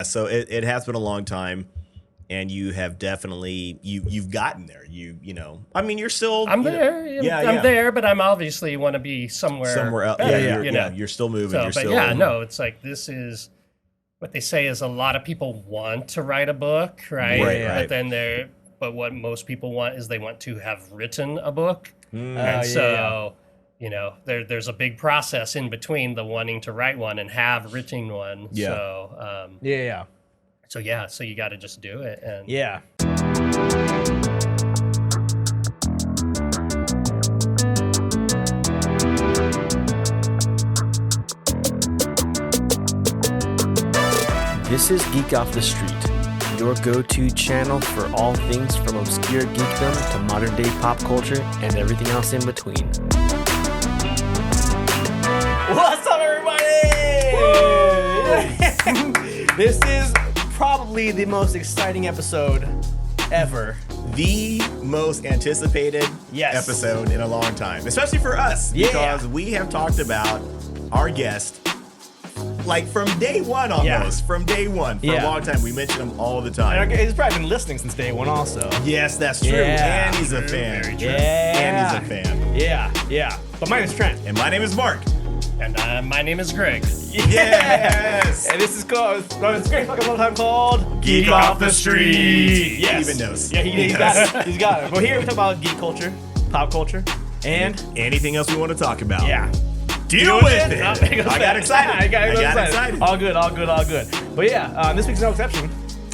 So it has been a long time, and you have definitely you've gotten there. You know, I mean, you're still. I'm there. I'm there, but I'm obviously want to be somewhere else. Better, You're still moving. So, you're still. It's like this is what they say is a lot of people want to write a book, right? Right. But then what most people want is they want to have written a book, you know, there's a big process in between the wanting to write one and have written one. So so you got to just do it. And This is Geek Off The Street, your go-to channel for all things from obscure geekdom to modern-day pop culture and everything else in between. What's up, everybody? This is probably the most exciting episode ever. The most anticipated episode in a long time, especially for us, because we have talked about our guest like from day one almost. From day one. For a long time. We mention him all the time. And he's probably been listening since day one also. Yes, that's true. And he's a fan. Very true. And he's a fan. Yeah. But my name is Trent. And my name is Marc. And my name is Greg. Yes! And this is called, it's great fucking time called Geek Off The Street. Yes. He even knows. Yeah, he's got it. He's got it. But here we talk about geek culture, pop culture, and anything else we want to talk about. Yeah. Deal with it. I got excited. I got excited. All good. But this week's no exception.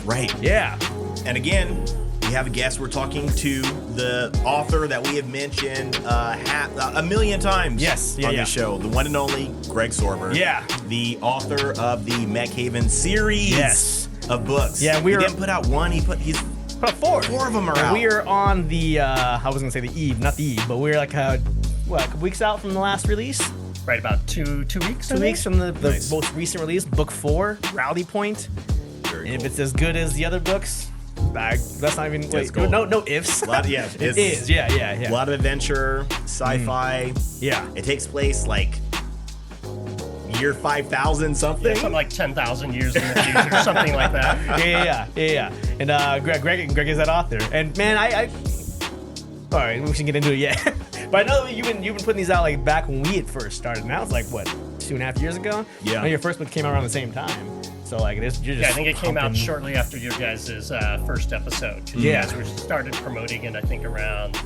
Right. Yeah. And again, we have a guest. We're talking to the author that we have mentioned a million times on the show. The one and only Greg Sorber. Yeah. The author of the Mechhaven series of books. Yeah, he didn't put out one. He's put out four. Four of them are out. We are on the, I was going to say the eve, not the eve, but we're like, a couple weeks out from the last release? Right, about two weeks. 2 weeks from the most recent release, book 4, Rally Point. Very and cool. if it's as good as the other books, that's not even. Wait, cool. no ifs. A lot, it is. Yeah. A lot of adventure, sci-fi. Yeah. It takes place like year 5,000 something. Yeah, something like 10,000 years in the future, something like that. Yeah. And Greg is that author. And man, I all right, we shouldn't get into it yet. But I know you've been putting these out like back when we had first started. Now it's like what, 2.5 years ago? Yeah. I know your first book came out around the same time. So like you're just I think it came out shortly after your guys' first episode. You guys were started promoting it, I think, around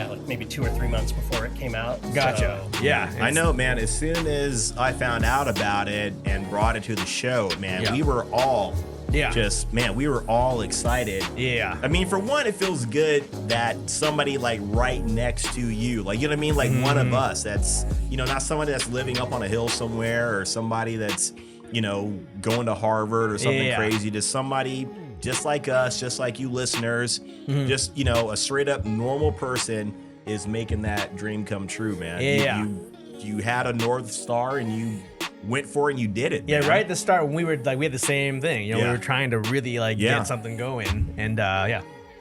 like maybe 2 or 3 months before it came out. Gotcha. So, yeah. I know, man. As soon as I found out about it and brought it to the show, man, we were all we were all excited. Yeah. I mean, for one, it feels good that somebody like right next to you, like, you know what I mean? Like one of us that's, not somebody that's living up on a hill somewhere or somebody that's, going to Harvard or something crazy, to somebody just like us, just like you listeners, just, a straight up normal person is making that dream come true, man. Yeah. You had a North Star and you went for it and you did it. Yeah, man. right at the start when we had the same thing. We were trying to really get something going. And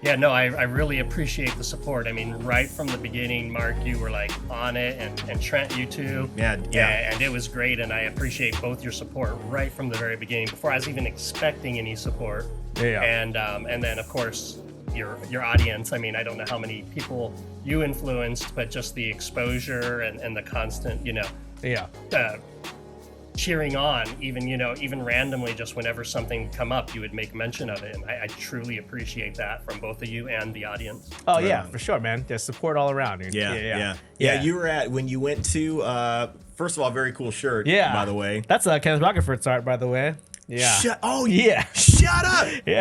Yeah, no, I really appreciate the support. I mean, right from the beginning, Marc, you were like on it, and Trent, you too. Yeah. And it was great, and I appreciate both your support right from the very beginning, before I was even expecting any support. Yeah. And then of course your audience. I mean, I don't know how many people you influenced, but just the exposure and the constant, cheering on, even randomly, just whenever something come up, you would make mention of it, and I truly appreciate that from both of you and the audience. Oh yeah, for sure, man. There's support all around. Yeah. You were when you went to first of all, very cool shirt. Yeah, by the way, that's Kenneth Rockefeller's art, by the way. Yeah. Shut up! Yeah,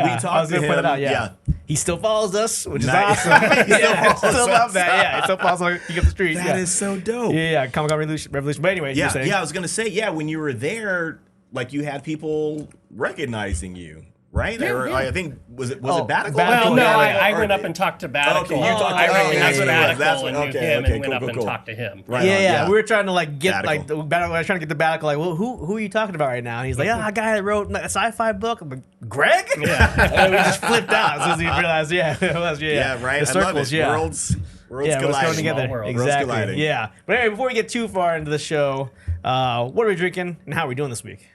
we talked I was gonna to him. put it out. Yeah. He still follows us, which is awesome. He still love that. Yeah, he still follows on Geek Off The Street. That is so dope. Yeah. Comic-Con Revolution. But anyway, I was gonna say, when you were there, like you had people recognizing you. Right? Yeah, I think was it Batical? Well, no, I went up and talked to Batical. Okay, you talked to I recognized Batical and knew him and went up and talked to him. Right. Yeah. We were trying to get Batical. I was trying to get the Batical, like, well, who are you talking about right now? And he's like, a guy that wrote a sci-fi book. I'm like, Greg? Yeah. And we just flipped out as soon as we realized, it was, Yeah, right. The circles, I love it. Worlds colliding. Worlds coming together. World. Exactly. Yeah. But anyway, before we get too far into the show, what are we drinking and how are we doing this week?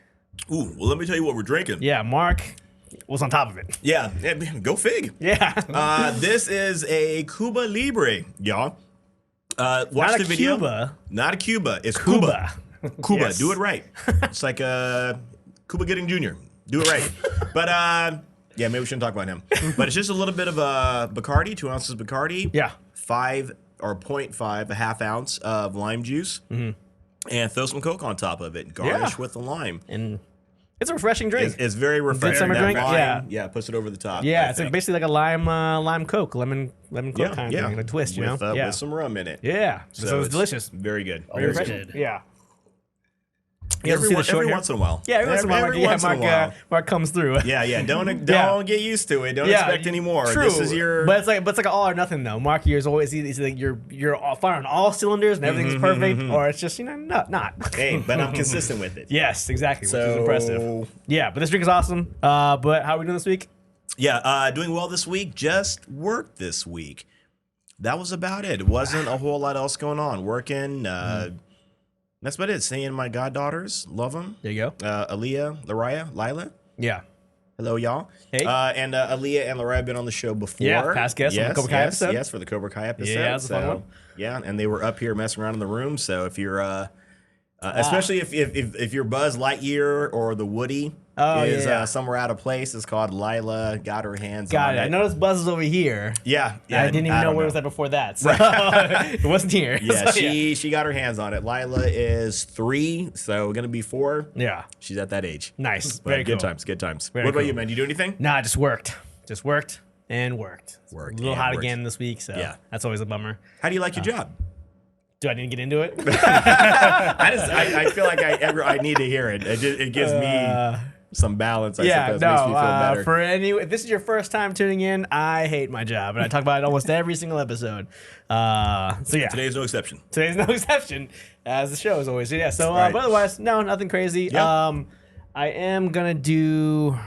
Ooh, well, let me tell you what we're drinking. Yeah, Mark was on top of it. Yeah, go fig. Yeah. This is a Cuba Libre, y'all. Watch Not the a video. Cuba. Not a Cuba. It's Cuba. Cuba. Yes. Do it right. It's like Cuba Gooding Jr. Do it right. But yeah, maybe we shouldn't talk about him. But it's just a little bit of Bacardi, 2 ounces of Bacardi. Yeah. 0.5, a half ounce of lime juice, and throw some Coke on top of it. Garnish with the lime. And it's a refreshing drink. It's very refreshing. summer That drink, lime, yeah. puts it over the top. Yeah, I it's think. basically like a lime Coke, lemon Coke kind of thing, a twist, you with, know? with some rum in it. Yeah, so it's delicious. Very good. Oh, Very it's good. good. Yeah. Every once in a while. Yeah, every once in a while. Every once in a while. Mark comes through. Yeah. Don't get used to it. Don't Yeah, expect any more. True. This is your. But it's like an all or nothing though. Mark, he's always he's like you're all firing all cylinders and everything's perfect, or it's just not. Hey, but I'm consistent with it. Yes, exactly. So which is impressive. Yeah, but this drink is awesome. But how are we doing this week? Yeah, doing well this week. Just worked this week. That was about it. It wasn't a whole lot else going on. Working. That's about it. Seeing my goddaughters. Love them. There you go. Aaliyah, Lariah, Lila. Yeah. Hello, y'all. Hey. And Aaliyah and Lariah have been on the show before. Yeah, past guests on the Cobra Kai episode. Yes, for the Cobra Kai episode. Yeah, that was a fun one. Yeah, and they were up here messing around in the room. So if you're, especially if you're Buzz Lightyear or the Woody somewhere out of place, it's called Lila. Got her hands on Got it. it. I noticed Buzz is over here. Yeah. I didn't even know where it was at before that. So it wasn't here. Yeah, So, she got her hands on it. Lila is 3, so gonna be 4. Yeah. She's at that age. Nice. But Very good cool. times. Good times. Very What about cool. you, man? You do anything? Nah, just worked. And worked. Worked A little and hot worked. again this week, so Yeah. that's always a bummer. How do you like your job? Do I need to get into it? I feel like I need to hear it. It gives me some balance. I suppose. Makes me feel better. For if this is your first time tuning in, I hate my job, and I talk about it almost every single episode. So yeah, Today's no exception. today's no exception, as the show is always. Yeah. So, Right. but otherwise, no, nothing crazy. Yeah. I am gonna do.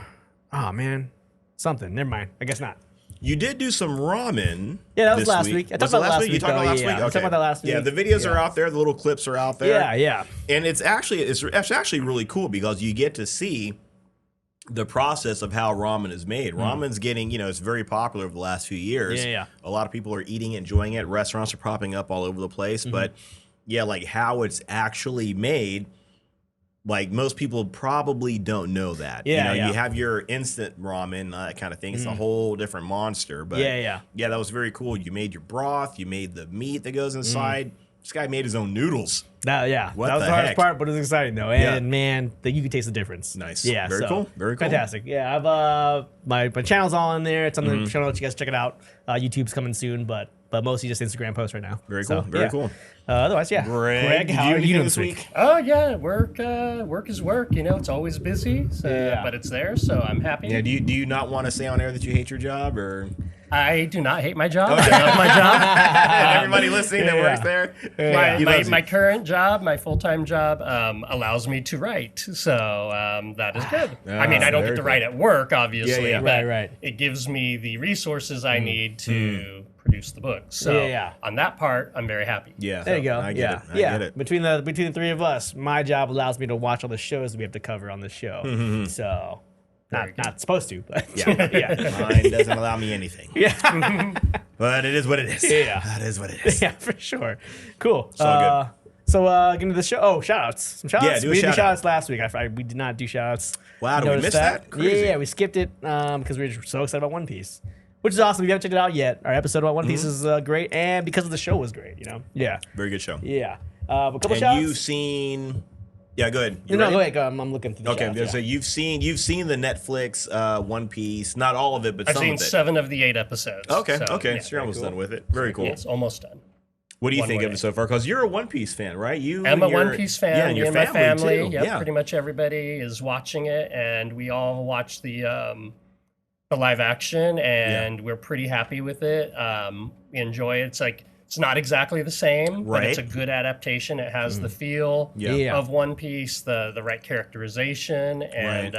Oh man, something. Never mind. I guess not. You did do some ramen. Yeah, that was this last week. week. I talked Was it about last last week. You week, talked about though. last Yeah, week. I talked Okay. about that last Yeah, week. the videos are Yeah. out there. The little clips are out there. Yeah. And it's actually really cool because you get to see the process of how ramen is made. Ramen's getting, it's very popular over the last few years. Yeah. A lot of people are eating it, enjoying it. Restaurants are popping up all over the place. But yeah, like how it's actually made, like most people probably don't know that. Yeah, You have your instant ramen, that kind of thing. It's a whole different monster. But Yeah. yeah, that was very cool. You made your broth, you made the meat that goes inside. This guy made his own noodles. What What that was the the hardest heck? part, but it was exciting though. And man, you can taste the difference. Nice. Yeah, Very so, cool. Very cool. Fantastic. Yeah, I've my channel's all in there. It's on the channel. You guys check it out. YouTube's coming soon, but mostly just Instagram posts right now. Very So, cool. Very yeah. cool. Otherwise, yeah. Greg, did how you are do you doing this week? Oh yeah, work is work. It's always busy, so, Yeah. but it's there, so I'm happy. Yeah. Do you not want to say on air that you hate your job, or I do not hate my job. I love my job. everybody listening that works there? He loves My it. current job, my full-time job, allows me to write, so that is good. I mean, I don't very get to cool. write at work, obviously, Yeah. but Right. it gives me the resources I need to produce the book. So Yeah. on that part, I'm very happy. Yeah. There you go. I get it. I yeah. get it. Between the three of us, my job allows me to watch all the shows that we have to cover on the show. So not supposed to, but yeah. Mine doesn't allow me anything. Yeah. But it is what it is. Yeah. That is what it is. Yeah, for sure. Cool. all good. So get into the show. Oh, shout-outs. Some shout-outs? Yeah, do a we didn't do shout-out. shout-outs last week. We did not do shout-outs. Wow, did we Noticed miss that? Crazy. Yeah, we skipped it because we were so excited about One Piece. Which is awesome. If you haven't checked it out yet, our episode about One Piece is great, and because of the show was great, Yeah. Very good show. Yeah. A couple And shout-outs. you've seen. Yeah, go ahead. You No, ready? go ahead. Go. I'm looking through the Okay, shout-outs, so you've seen the Netflix One Piece, not all of it, but I've some seen of it. 7 of the 8 episodes. Okay, so, okay, yeah, so you're almost cool. done with it. Very cool. It's almost done. What do you One think more of it day. so far? Because you're a One Piece fan, right? I'm a One Piece fan. Yeah, and Me your and my family. too. Yep, Yeah, pretty much everybody is watching it, and we all watch the live action, and we're pretty happy with it. We enjoy it. It's not exactly the same, but it's a Right. good adaptation. It has the feel Yeah. of One Piece, the right characterization, and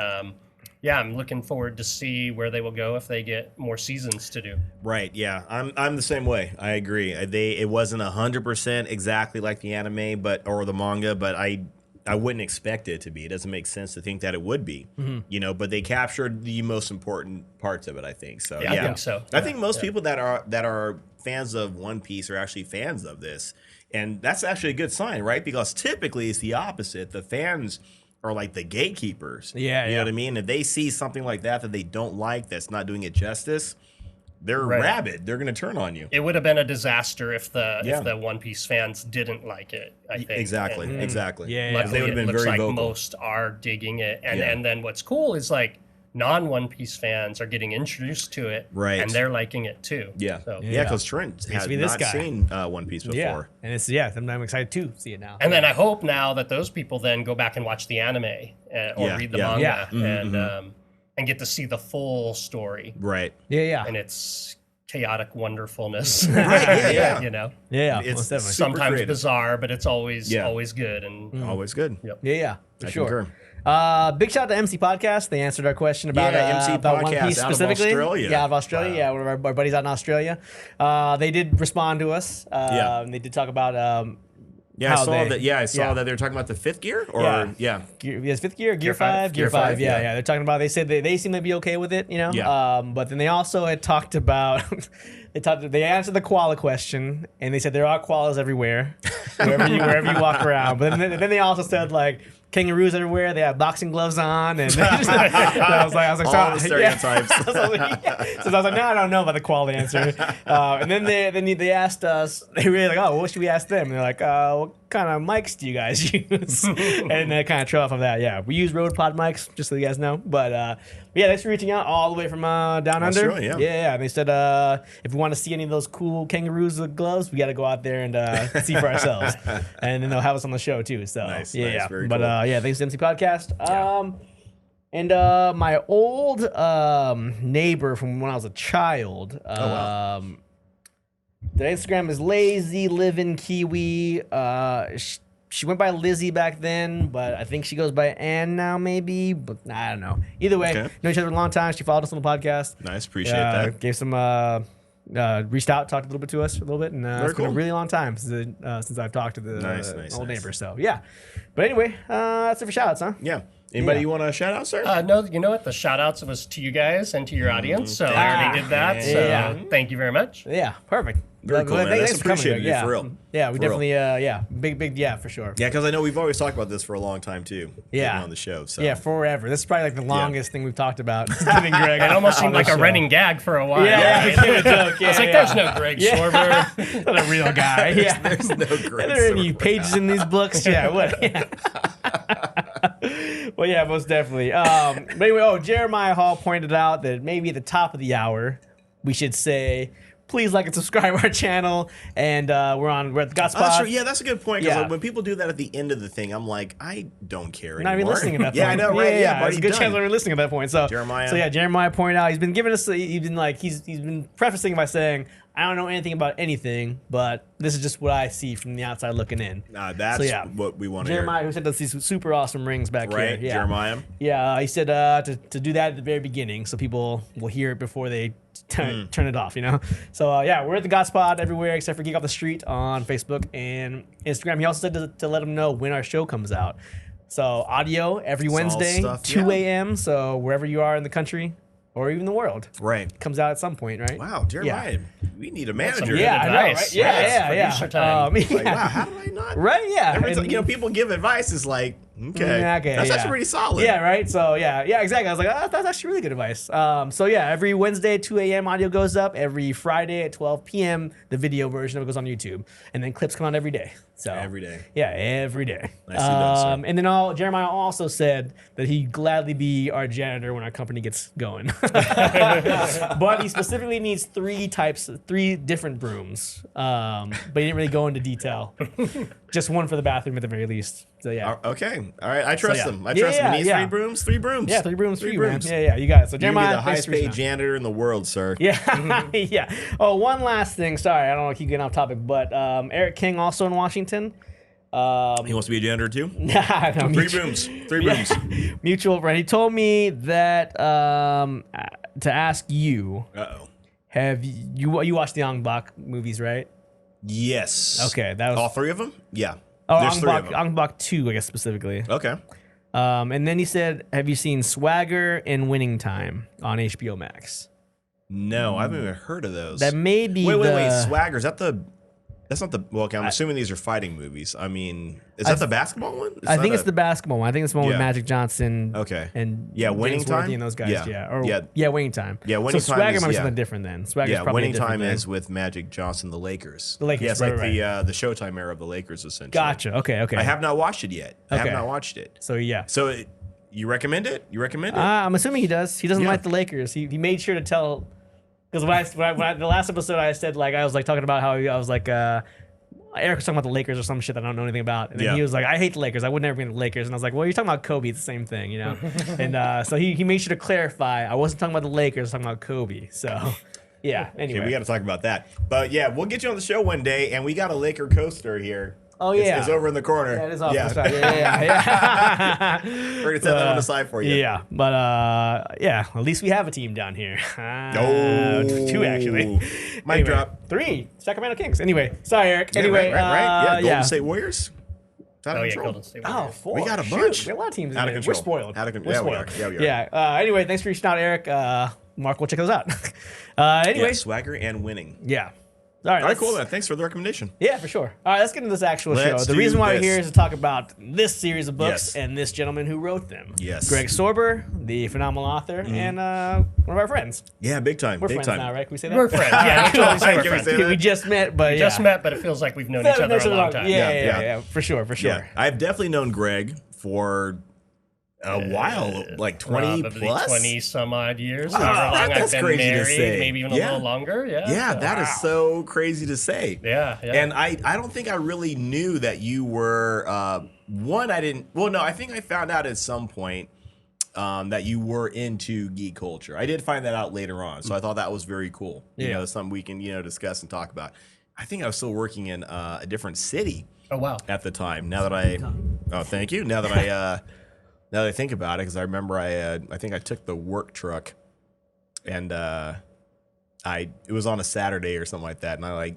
I'm looking forward to see where they will go if they get more seasons to do. Right. Yeah, I'm the same way. I agree. It wasn't 100% exactly like the anime, or the manga, but I I wouldn't expect it to be. It doesn't make sense to think that it would be, you know. But they captured the most important parts of it, I think. So I think so. I think most people that are fans of One Piece are actually fans of this, and that's actually a good sign, right? Because typically it's the opposite. The fans are like the gatekeepers. Yeah, you know what I mean. If they see something like that they don't like, that's not doing it justice, they're rabid. They're going to turn on you. It would have been a disaster if the One Piece fans didn't like it. I think exactly. Yeah, luckily, they would have been looks very like vocal. most are digging it, and then what's cool is like non-One Piece fans are getting introduced to it, right? And they're liking it too. Yeah, so, because Trent has not seen One Piece before. And it's I'm excited to see it now. And then I hope now that those people then go back and watch the anime or read the manga and get to see the full story. Right. Yeah. And it's chaotic wonderfulness. Right. Yeah. You know. Yeah. It's sometimes creative. bizarre, but it's always good and always good. Yep. Yeah. For I sure. concur. Big shout out to MC Podcast. They answered our question about MC about One Podcast Piece out of specifically. Australia. Yeah, out of Australia. Wow. Yeah, one of our buddies out in Australia. They did respond to us. And they did talk about. I saw that. Yeah, I saw that they were talking about the fifth gear. Fifth gear, Gear 5. Gear 5. Yeah. They're talking about. They said they seem to be okay with it. You know. Yeah. But then they also had talked about. They answered the koala question, and they said there are koalas everywhere, wherever you walk around. But then they also said like. Kangaroos everywhere. They have boxing gloves on, and I was like, all the stereotypes. Yeah. So I was like, no, I don't know about the quality answer. And then they asked us. They were like, oh, what should we ask them? And they're like, what kind of mics do you guys use? And they kind of trail off of that. Yeah, we use Rode Pod mics, just so you guys know. But yeah, thanks for reaching out all the way from down under. Australia, Yeah. And they said if we want to see any of those cool kangaroos with gloves, we got to go out there and see for ourselves. And then they'll have us on the show too. So nice, very but cool. thanks to MC Podcast. And my old neighbor from when I was a child. Their Instagram is Lazy Living Kiwi. She went by Lizzie back then, but I think she goes by Ann now, maybe. But I don't know. Either way, know each other a long time. She followed us on the podcast. Nice, appreciate that. Gave some, reached out, talked a little bit to us a little bit, and it's been a really long time since I've talked to the old neighbor. So yeah, but anyway, that's it for shout outs, huh? Yeah. Anybody you want to shout out, sir? No, you know what? The shout outs was to you guys and to your audience. So I already did that. So thank you very much. Yeah, perfect. Very cool, man. That's appreciated, yeah. for real. Yeah, we definitely, big, for sure. Yeah, because I know we've always talked about this for a long time, too. Yeah. On the show. So. Yeah, forever. This is probably like the longest thing we've talked about. Getting Greg. It almost seemed like a running gag for a while. Yeah, right? Became a joke. I was like, there's no Greg Sorber. Not a real guy. Yeah. There's no Greg Are there any Sorber. pages in these books? Yeah, what? Yeah. Well, yeah, most definitely. But anyway, Jeremiah Hall pointed out that maybe at the top of the hour, we should say, please like and subscribe our channel, and we're at the Godspot. Yeah, that's a good point. Because when people do that at the end of the thing, I'm like, I don't care Not anymore. even listening at that point. Yeah, I know, right? Yeah, it's a good chance we're listening at that point. So Jeremiah pointed out he's been giving us. He's been prefacing by saying, I don't know anything about anything, but this is just what I see from the outside looking in. That's what we want to hear. Jeremiah, who sent us these super awesome rings back here. Yeah. Jeremiah. Yeah, he said to do that at the very beginning so people will hear it before they turn it off, you know? So, we're at the Godspot everywhere except for Geek Off The Street on Facebook and Instagram. He also said to let them know when our show comes out. So, audio every Wednesday, 2 a.m. So, wherever you are in the country, or even the world. Right. Comes out at some point, right? Wow, Jeremiah, we need a manager. Yeah, I know, right? Yeah. Producer time. Like, wow, how did I not? Right, yeah. Every time, people give advice, it's like, okay, that's actually pretty solid. Yeah, right? So, yeah, exactly. I was like, that's actually really good advice. So, every Wednesday at 2 a.m. audio goes up. Every Friday at 12 p.m. the video version of it goes on YouTube. And then clips come out every day. So every day. Yeah, every day. Nicely done, sir. And then Jeremiah also said that he'd gladly be our janitor when our company gets going. But he specifically needs 3 different brooms. But he didn't really go into detail. Just one for the bathroom at the very least. So yeah. Okay. All right. I trust him. I trust him. He needs 3 brooms. 3 brooms. Yeah, 3 brooms. 3 brooms. Yeah. You got it. So Jeremiah, you're the highest paid janitor in the world, sir. Yeah. Yeah. Oh, one last thing. Sorry, I don't want to keep getting off topic, but Eric King also in Washington. He wants to be a janitor too? Nah, no, 3 brooms. 3 brooms. Mutual friend. He told me that to ask you. Have you watched the Ong Bak movies, right? Yes. Okay, that was all 3 of them. Yeah. Oh, There's 3 of them. Angbach 2, I guess specifically. Okay. And then he said, have you seen Swagger and Winning Time on HBO Max? No, I haven't even heard of those. That may be Wait. Swagger, is that the... That's not the... Well, okay, I'm assuming these are fighting movies. I mean, is that the basketball one? I think it's the basketball one. I think it's the one with Yeah. Magic Johnson. Okay. And Yeah, Winning James Worthy Time? and those guys. Yeah. Or, Yeah. Winning Time. Yeah, Winning so Time Swagger is- might be yeah. something different then. Swagger's Yeah, probably Winning a different Time thing. is with Magic Johnson, the Lakers. The Lakers, Yeah, it's right, like right. the Showtime era of the Lakers, essentially. Gotcha. Okay. I have not watched it yet. I have Okay. not watched it. So yeah. So you recommend it? You recommend it? I'm assuming he does. He doesn't Yeah. like the Lakers. He made sure to tell. Because when I the last episode I said I was talking about how I was Eric was talking about the Lakers or some shit that I don't know anything about, and then Yeah. he was like, "I hate the Lakers. I would never be in the Lakers." And I was like, "Well, you're talking about Kobe. It's the same thing, you know." And so he made sure to clarify. I wasn't talking about the Lakers. I was talking about Kobe. So yeah. Anyway, Okay, we got to talk about that. But yeah, we'll get you on the show one day, and we got a Laker coaster here. Oh, It's- yeah. it's over in the corner. yeah, it is off to the side. Yeah. We're gonna set that on the side for you. Yeah, but yeah, at least we have a team down here. Oh, 2 actually. Mic Anyway, drop. 3 Sacramento Kings. Anyway, sorry, Eric. Yeah, Anyway, right. Yeah, Golden yeah. State Warriors. It's out of Oh yeah, control. Golden State. Oh, Warriors. 4. We got a Shoot, bunch. we have a lot of teams. Out of in there. control. We're spoiled. Out of control. We're Yeah, we spoiled. are. Yeah, we are. Anyway, thanks for reaching out, Eric. Mark, we'll check those out. Anyway, Yeah, Swagger and Winning. yeah. All right, All right, let's- cool, man. Thanks for the recommendation. Yeah, for sure. All right, let's get into this actual Let's show. The do reason why this. we're here is to talk about this series of books Yes. and this gentleman who wrote them. Yes. Greg Sorber, the phenomenal author, and one of our friends. Yeah, big time. We're big friends time. now, right? Can we say that? We're friends. Yeah, we totally say we're Can we friends. say that? We just met, but yeah. Just met, but it feels like we've known each other a long time. Yeah, for sure. Yeah, I've definitely known Greg for a while, like 20 Probably plus. 20 some odd years. Wow, However long that's I've been crazy to married, say. maybe even a Yeah. little longer. Yeah. Yeah, so- that is so crazy to say. Yeah. And I don't think I really knew that you were I think I found out at some point that you were into geek culture. I did find that out later on, so I thought that was very cool. You know, something we can discuss and talk about. I think I was still working in a different city Oh wow. at the time. Thank you. Now that I think about it, because I remember I think I took the work truck, and it was on a Saturday or something like that, and I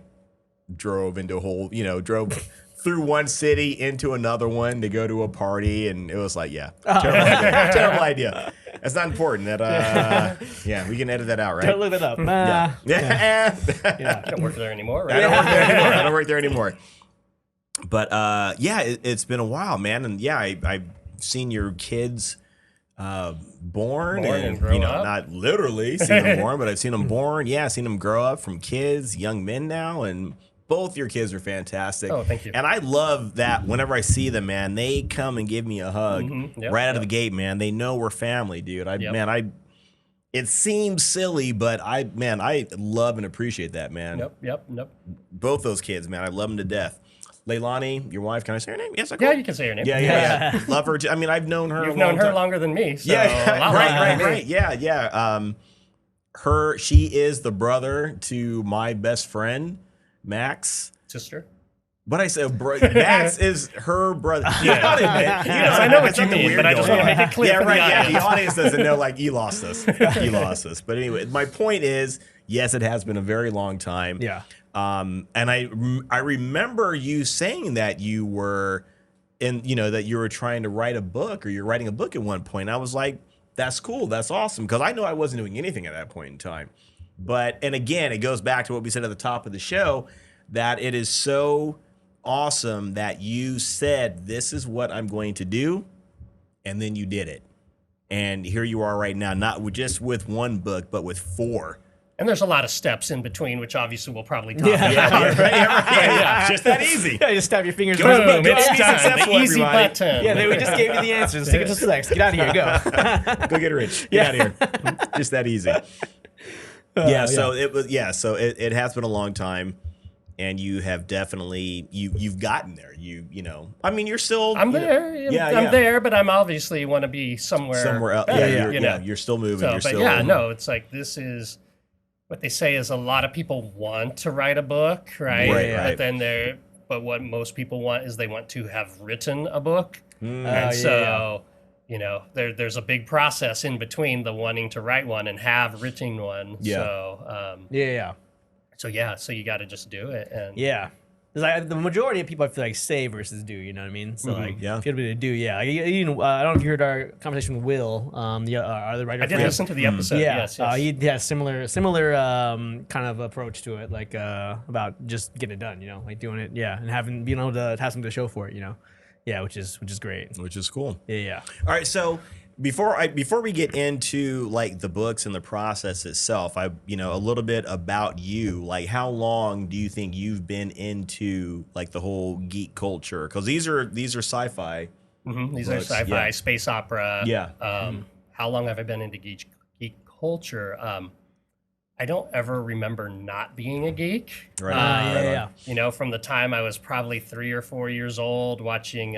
drove into drove through one city into another one to go to a party, and it was terrible idea. That's not important. That we can edit that out, right? Don't look it up. Yeah. I don't work there anymore, I right? don't work there anymore. But it's been a while, man, and I've seen your kids born and grow up. not literally seen them born, but I've seen them born. Yeah, I've seen them grow up from kids, young men now, and both your kids are fantastic. Oh, thank you. And I love that whenever I see them, man, they come and give me a hug Yep, right out of the gate, man. They know we're family, dude. It seems silly, but I love and appreciate that, man. Yep. Both those kids, man, I love them to death. Leilani, your wife, can I say her name? Yes, I Yeah, can. you can say her name. Yeah. Love her. I mean, I've known her. You've a long known her time. longer than me. So Yeah, a lot longer than me. right. Yeah. She is the brother to my best friend, Max. Sister. But I said, Max is her brother. Yeah. I know what you mean, but I just want to make it clear for the Yeah, the audience. audience doesn't know, he lost us. He lost us. But anyway, my point is, yes, it has been a very long time. Yeah. And I remember you saying that you were that you were trying to write a book, or you're writing a book at one point. I was like, that's cool. That's awesome. Because I know I wasn't doing anything at that point in time. And again, it goes back to what we said at the top of the show, that it is so awesome that you said, this is what I'm going to do. And then you did it. And here you are right now, not just with one book, but with 4. And there's a lot of steps in between, which obviously we'll probably talk about. Yeah. Just that easy. Yeah, just stab your fingers. Boom, Go it's be time. successful, The easy everybody. button. Yeah, we just gave you the answers. Take it to sex. Get out of here. Go. Go get rich. Get out of here. Just that easy. So it was. Yeah, so it has been a long time, and you have definitely you've gotten there. I mean, you're still. I'm there. I'm there, but I'm obviously want to be somewhere else. better, You're still moving. So, You're but still. it's like this is what they say is a lot of people want to write a book, right? Right. But what most people want is they want to have written a book, Mm. and so. There's a big process in between the wanting to write one and have written one. Yeah. So, Yeah. so you got to just do it. And Yeah. Like, the majority of people I feel like say versus do, you know what I mean? So like, yeah. if you had to do, yeah. Like, you know, I don't know if you heard our conversation with Will, the other writer. I did listen to the episode. Yeah, Yes. he had similar kind of approach to it, like about just getting it done, you know, like doing it, yeah, and being able to have something to show for it, you know, yeah, which is great. Which is cool. Yeah. All right, so before we get into like the books and the process itself, a little bit about you. Like, how long do you think you've been into like the whole geek culture? Because these are sci-fi. Mm-hmm. These books. are sci-fi, Yeah. space opera. Yeah. How long have I been into geek culture? I don't ever remember not being a geek. Right. Yeah. You know, from the time I was probably 3 or 4 years old, watching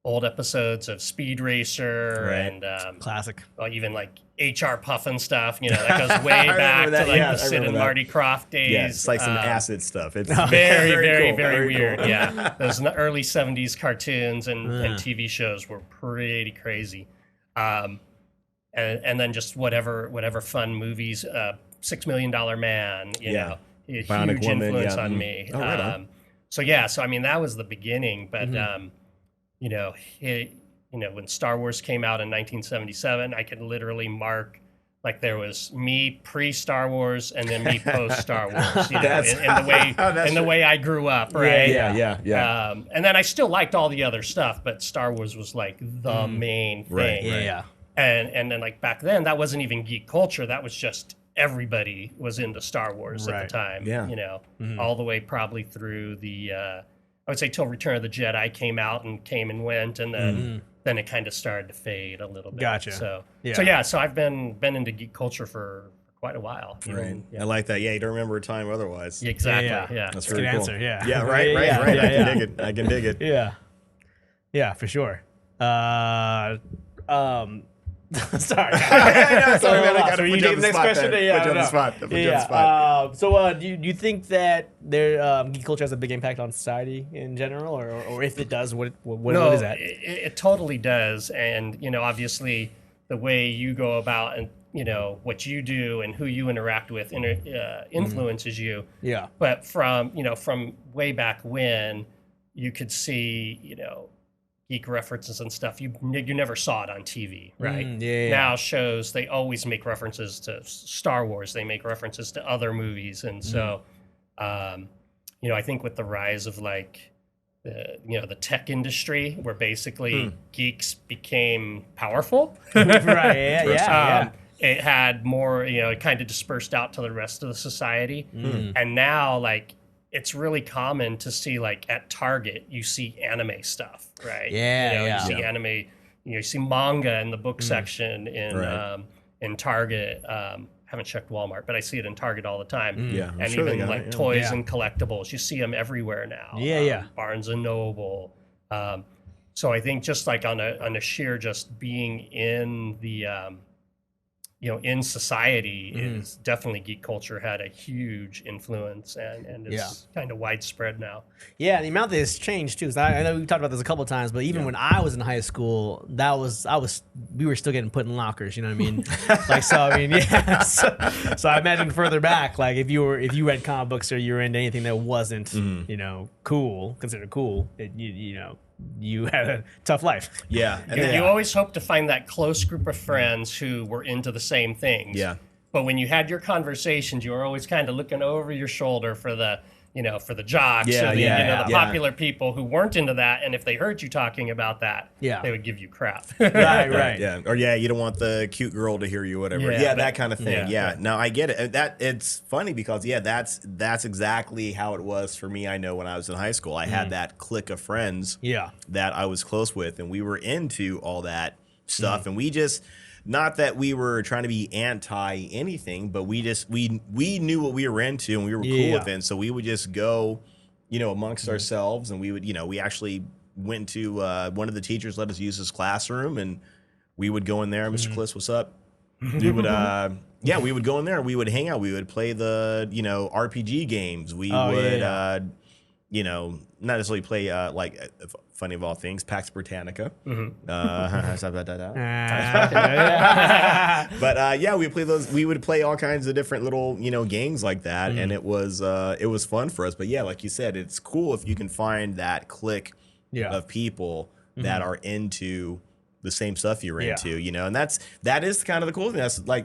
old episodes of Speed Racer and Classic. well, even like HR Puffin stuff. You know, that goes way back to like the Sid and Marty Croft days. Yeah, it's like some acid stuff. It's very cool, weird. cool. Yeah, those early '70s cartoons and TV shows were pretty crazy. And then just whatever fun movies. $6 Million Man. You know, a huge Bionic Woman, influence yeah. on me. Oh, right on. So I mean, that was the beginning. But you know, when Star Wars came out in 1977, I could literally mark like there was me pre-Star Wars and then me post-Star Wars. You know, in the way I grew up, right? Yeah. And then I still liked all the other stuff, but Star Wars was like the main thing. Right. Yeah. And then like back then, that wasn't even geek culture. That was just everybody was into Star Wars at the time. Yeah. You know, all the way probably through the I would say till Return of the Jedi came out and came and went, and then it kind of started to fade a little bit. Gotcha. So Yeah. so I've been into geek culture for quite a while. Right. Yeah. I like that. Yeah, you don't remember a time otherwise. Exactly. Yeah. That's Good very cool. answer. Yeah. Yeah. Right. Yeah. I can dig it. Yeah, for sure. Sorry. Sorry, man. I gotta put you on the next spot. question. Put you on the spot. Put you on the spot. So, do you think that geek culture has a big impact on society in general, or if it does, what is that? It totally does, and you know, obviously, the way you go about and you know what you do and who you interact with influences you. Yeah. But from way back when, you could see geek references and stuff. You never saw it on TV, right? Now shows, they always make references to Star Wars. They make references to other movies, and so I think with the rise of like the tech industry, where basically geeks became powerful, Right. Yeah. it had more, it kind of dispersed out to the rest of the society, and now like. It's really common to see, like, at Target, you see anime stuff, right? You see anime, you see manga in the book section in Target. Haven't checked Walmart, but I see it in Target all the time. Yeah, I'm and sure they even got like it, yeah. toys and collectibles, you see them everywhere now. Barnes and Noble. So I think just like on a sheer just being in the in society is definitely geek culture had a huge influence and it's kind of widespread now. Yeah, the amount that has changed too. I know we talked about this a couple of times, but even when I was in high school, we were still getting put in lockers. You know what I mean? So I imagine further back, like if you read comic books or you were into anything that wasn't considered cool, you had a tough life. Yeah. And you always hope to find that close group of friends who were into the same things. Yeah. But when you had your conversations, you were always kind of looking over your shoulder for the jocks or the popular people who weren't into that. And if they heard you talking about that, they would give you crap. Right. Yeah. Or you don't want the cute girl to hear you, whatever. Yeah, that kind of thing. Yeah. No, I get it. That it's funny because that's exactly how it was for me. I know when I was in high school, I had that clique of friends that I was close with, and we were into all that stuff, and we just. Not that we were trying to be anti anything, but we knew what we were into and we were cool with it. And so we would just go, amongst ourselves, and we would, we actually went to one of the teachers let us use his classroom, and we would go in there. Mr. Kliss, what's up? We would, we would go in there and we would hang out. We would play the, RPG games. We would, not necessarily play funny of all things, Pax Britannica. But we play those. We would play all kinds of different little games like that, and it was fun for us. But yeah, like you said, it's cool if you can find that clique of people that are into the same stuff you're into, and that is kind of the cool thing.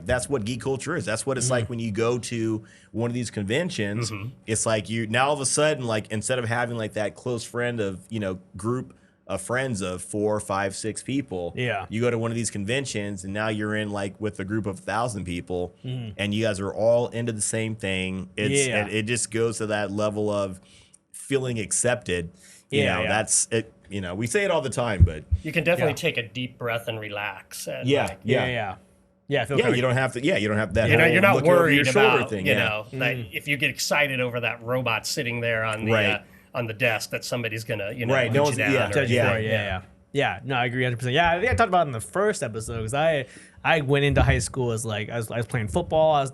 That's what geek culture is. That's what it's like when you go to one of these conventions. It's like you now all of a sudden, like, instead of having like that close friend of group of friends of 4, 5, 6 people, you go to one of these conventions and now you're in like with a group of 1,000 people, and you guys are all into the same thing. It just goes to that level of feeling accepted. That's it. We say it all the time, but you can definitely take a deep breath and relax. And you don't have to. You don't have that. You're not worried about thing, that if you get excited over that robot sitting there on the desk, that somebody's gonna right. No one's judge you for it. Yeah. No, I agree 100%. Yeah, I think I talked about it in the first episode because I went into high school as like I was playing football. I was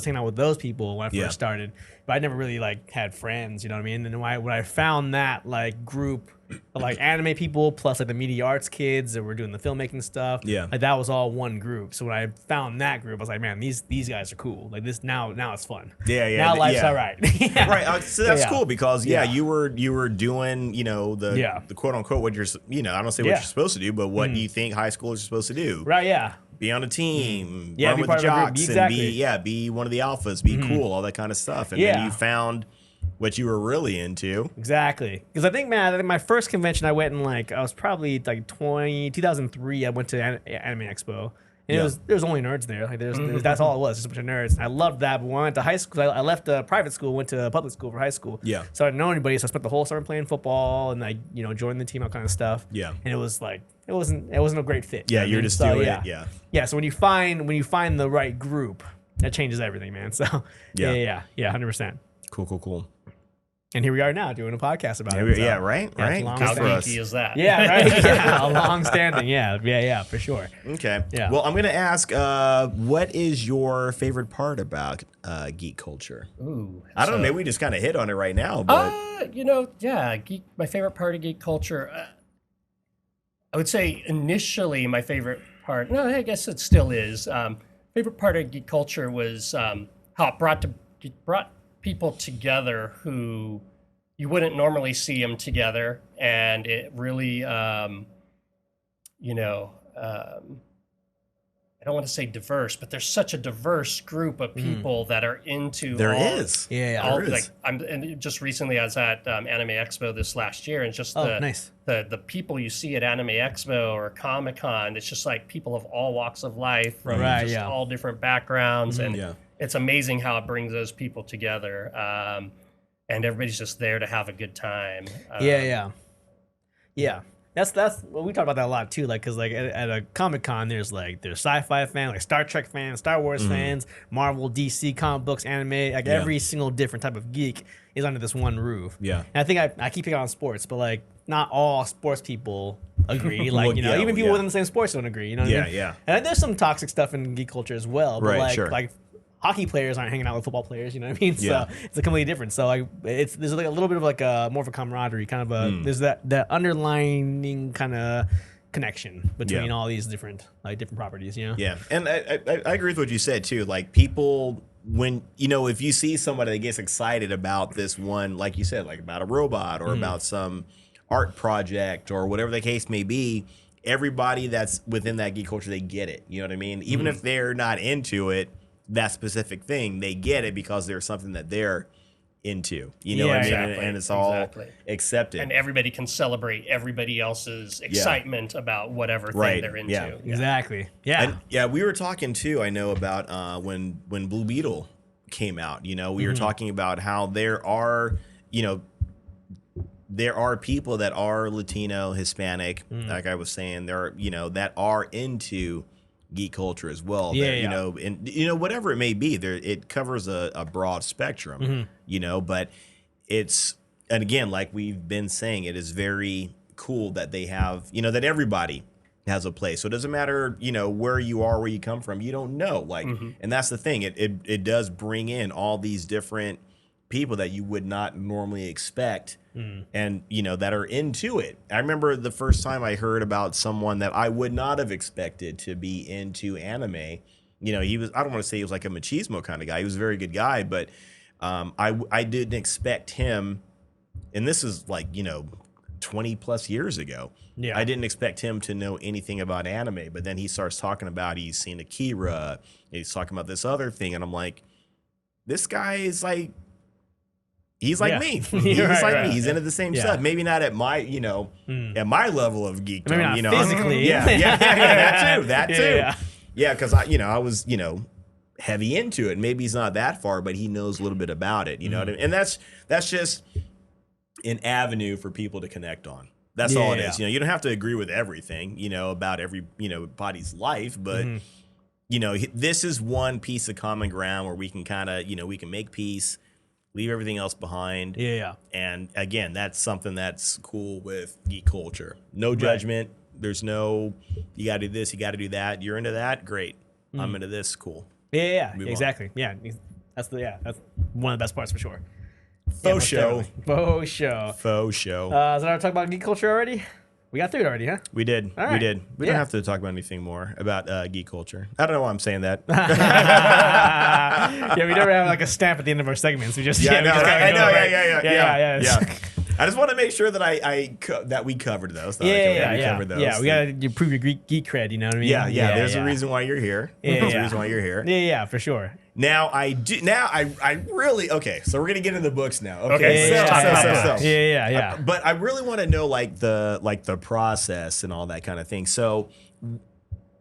hanging out with those people when I first started, but I never really like had friends. You know what I mean? And then when I found that like group of like anime people plus like the media arts kids that were doing the filmmaking stuff, like that was all one group. So when I found that group, I was like, man, these guys are cool. Like this now it's fun. Now life's all right. Right. So that's cool because you were doing the quote unquote what you're I don't say what you're supposed to do, but what you think high schoolers are supposed to do. Right. Yeah. Be on a team, run with the jocks, and be one of the alphas, be cool, all that kind of stuff. And then you found what you were really into. Exactly. Because I think my first convention I went in I was probably like 2003. I went to Anime Expo. And there was only nerds there. Like that's all it was, just a bunch of nerds. And I loved that. But when I went to high school, I left a private school, went to a public school for high school. Yeah. So I didn't know anybody. So I spent the whole summer playing football and joined the team, all kind of stuff. Yeah. And it was like it wasn't a great fit. Yeah, you're just doing it. Yeah. Yeah. So when you find the right group, that changes everything, man. So 100%. Cool. And here we are now doing a podcast about it. Yeah, right. How geeky is that? Yeah, right. Yeah, long standing. Yeah, for sure. Okay. Yeah. Well, I'm gonna ask, what is your favorite part about geek culture? Ooh, I don't know. Maybe we just kind of hit on it right now, but my favorite part of geek culture. I would say initially my favorite part. No, I guess it still is. Favorite part of geek culture was how it brought people together who you wouldn't normally see them together, and it really I don't want to say diverse, but there's such a diverse group of people that are into and just recently I was at Anime Expo this last year, and just the people you see at Anime Expo or Comic-Con, it's just like people of all walks of life from all different backgrounds, and it's amazing how it brings those people together, and everybody's just there to have a good time. That's we talk about that a lot too. Like, cause like at a Comic-Con, there's sci-fi fans, like Star Trek fans, Star Wars fans, Marvel, DC, comic books, anime. Like every single different type of geek is under this one roof. Yeah, and I think I keep picking on sports, but like not all sports people agree. Like even people within the same sports don't agree. You know what I mean? Yeah. And there's some toxic stuff in geek culture as well. But like hockey players aren't hanging out with football players, you know what I mean? So it's a completely different. So like there's like a little bit of like more of a camaraderie, kind of there's that underlining kind of connection between all these different properties, Yeah, and I agree with what you said too. Like people, when if you see somebody that gets excited about this one, like you said, like about a robot or about some art project or whatever the case may be, everybody that's within that geek culture, they get it. You know what I mean? Even if they're not into it, that specific thing, they get it because there's something that they're into, what I mean? Exactly. And it's all accepted. And everybody can celebrate everybody else's excitement about whatever thing they're into. Yeah. Exactly. Yeah. And we were talking too, I know, about when Blue Beetle came out, we were talking about how there are people that are Latino, Hispanic, like I was saying, there are, that are into geek culture as well. And whatever it may be, it covers a broad spectrum, but it's, and again, like we've been saying, it is very cool that they have, that everybody has a place. So it doesn't matter, where you are, where you come from, you don't know, and that's the thing. It does bring in all these different people that you would not normally expect and, you know, that are into it. I remember the first time I heard about someone that I would not have expected to be into anime. You know, he was, I don't want to say he was like a machismo kind of guy. He was a very good guy, but I didn't expect him, and this is like, you know, 20 plus years ago. Yeah. I didn't expect him to know anything about anime, but then he starts talking about he's seen Akira, he's talking about this other thing, and I'm like, this guy is like, he's like me. He's like me. He's into the same stuff. Maybe not at my, you know, at my level of geekdom. Maybe not you know, physically. That too. Yeah, because I was, you know, heavy into it. Maybe he's not that far, but he knows a little bit about it. You know what I mean? And that's just an avenue for people to connect on. That's all it is. You know, you don't have to agree with everything, you know, about every, you know, body's life, but you know, this is one piece of common ground where we can kind of, you know, we can make peace, leave everything else behind. Yeah. And again, that's something that's cool with geek culture. No judgment. There's no, you got to do this, you got to do that. You're into that? Great. I'm into this. Cool. Yeah, Move exactly. On. Yeah. That's one of the best parts for sure. Faux show. Faux show. Faux show. Is that our talk about geek culture already? We got through it already, huh? We did. All right. We did. We don't have to talk about anything more about geek culture. I don't know why I'm saying that. Yeah, we never have like a stamp at the end of our segments. We just I know. Yeah. I just want to make sure that that we covered those. Covered those. Yeah, we gotta prove your geek cred. You know what I mean? Yeah. There's a reason why you're here. There's a reason why you're here. Yeah, for sure. Now I really okay. So we're gonna get into the books now. Okay. Yeah. But I really want to know like the process and all that kind of thing. So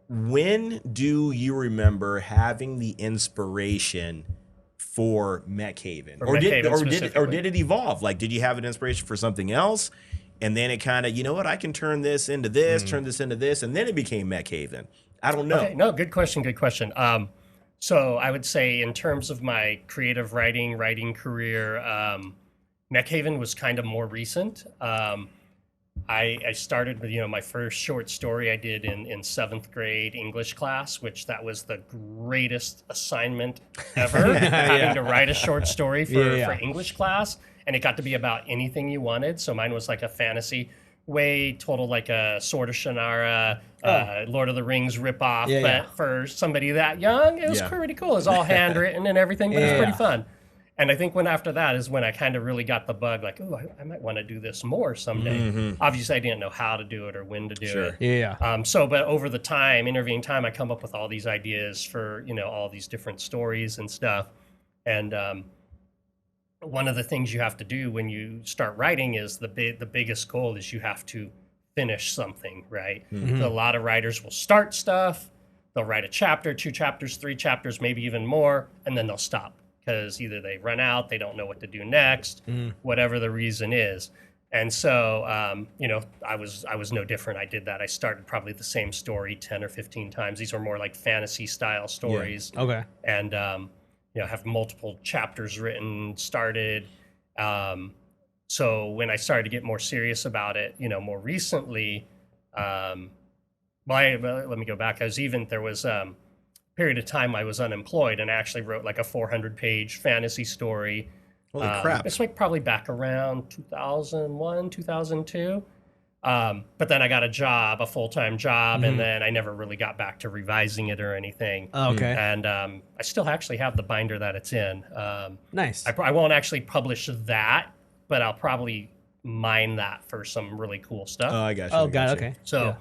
when do you remember having the inspiration for Mechhaven? Or did it evolve? Like, did you have an inspiration for something else? And then it kind of, you know what, I can turn this into this, turn this into this, and then it became Mechhaven. I don't know. Okay, no, good question. So I would say in terms of my creative writing career, Mechhaven was kind of more recent. I started with, you know, my first short story I did in 7th grade English class, which that was the greatest assignment ever, having to write a short story for English class. And it got to be about anything you wanted. So mine was like a fantasy, way total like a Sword of Shannara, Lord of the Rings ripoff. But for somebody that young, it was pretty cool. It was all handwritten and everything, but it was pretty fun. And I think after that is when I kind of really got the bug, like, oh, I might want to do this more someday. Obviously, I didn't know how to do it or when to do it. Yeah. But over the intervening time, I come up with all these ideas for, you know, all these different stories and stuff. And one of the things you have to do when you start writing is the biggest goal is you have to finish something, right? So a lot of writers will start stuff, they'll write a chapter, 2 chapters, 3 chapters, maybe even more, and then they'll stop. Because either they run out, they don't know what to do next, whatever the reason is. And so, you know, I was no different. I did that. I started probably the same story 10 or 15 times. These were more like fantasy style stories. Yeah. Okay. And, you know, have multiple chapters written, started. So when I started to get more serious about it, you know, more recently, let me go back. There was period of time I was unemployed and I actually wrote like a 400-page fantasy story. Holy crap. It's like probably back around 2001, 2002. But then I got a full-time job, and then I never really got back to revising it or anything. Okay. And I still actually have the binder that it's in. Nice. I won't actually publish that, but I'll probably mine that for some really cool stuff. Oh, I got you. Oh, got it. Okay. So...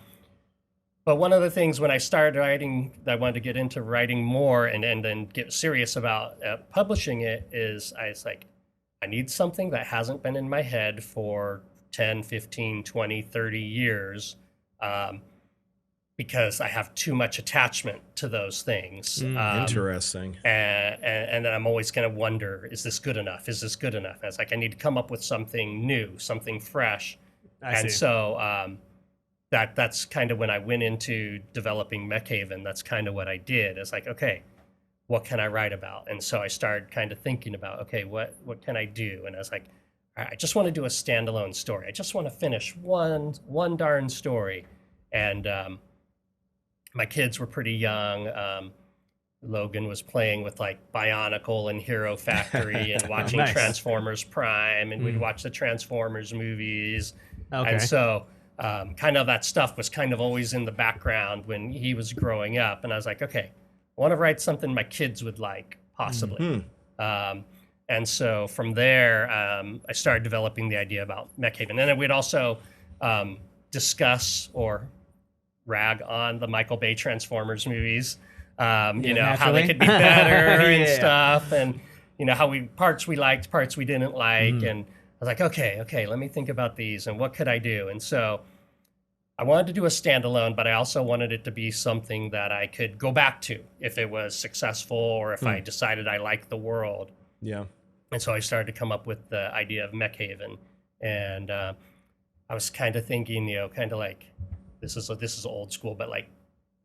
But one of the things when I started writing, that I wanted to get into writing more and then get serious about publishing it is I was like, I need something that hasn't been in my head for 10, 15, 20, 30 years because I have too much attachment to those things. Interesting. And then I'm always going to wonder, is this good enough? Is this good enough? And it's like, I need to come up with something new, something fresh. I see. So... That's kind of when I went into developing Mechhaven. That's kind of what I did. It's like, okay, what can I write about? And so I started kind of thinking about, okay, what can I do? And I was like, all right, I just want to do a standalone story. I just want to finish one darn story. And my kids were pretty young. Logan was playing with like Bionicle and Hero Factory and watching Nice. Transformers Prime, and we'd watch the Transformers movies. Okay. And so kind of that stuff was kind of always in the background when he was growing up. And I was like, okay, I want to write something my kids would like, possibly. And so from there, I started developing the idea about Mechhaven. And then we'd also discuss or rag on the Michael Bay Transformers movies. You know, how they could be better and stuff. And, you know, how parts we liked, parts we didn't like. And I was like, okay, let me think about these and what could I do? And so I wanted to do a standalone, but I also wanted it to be something that I could go back to if it was successful or if I decided I liked the world. Yeah. And so I started to come up with the idea of Mechhaven. And I was kind of thinking, you know, kind of like, this is old school, but like,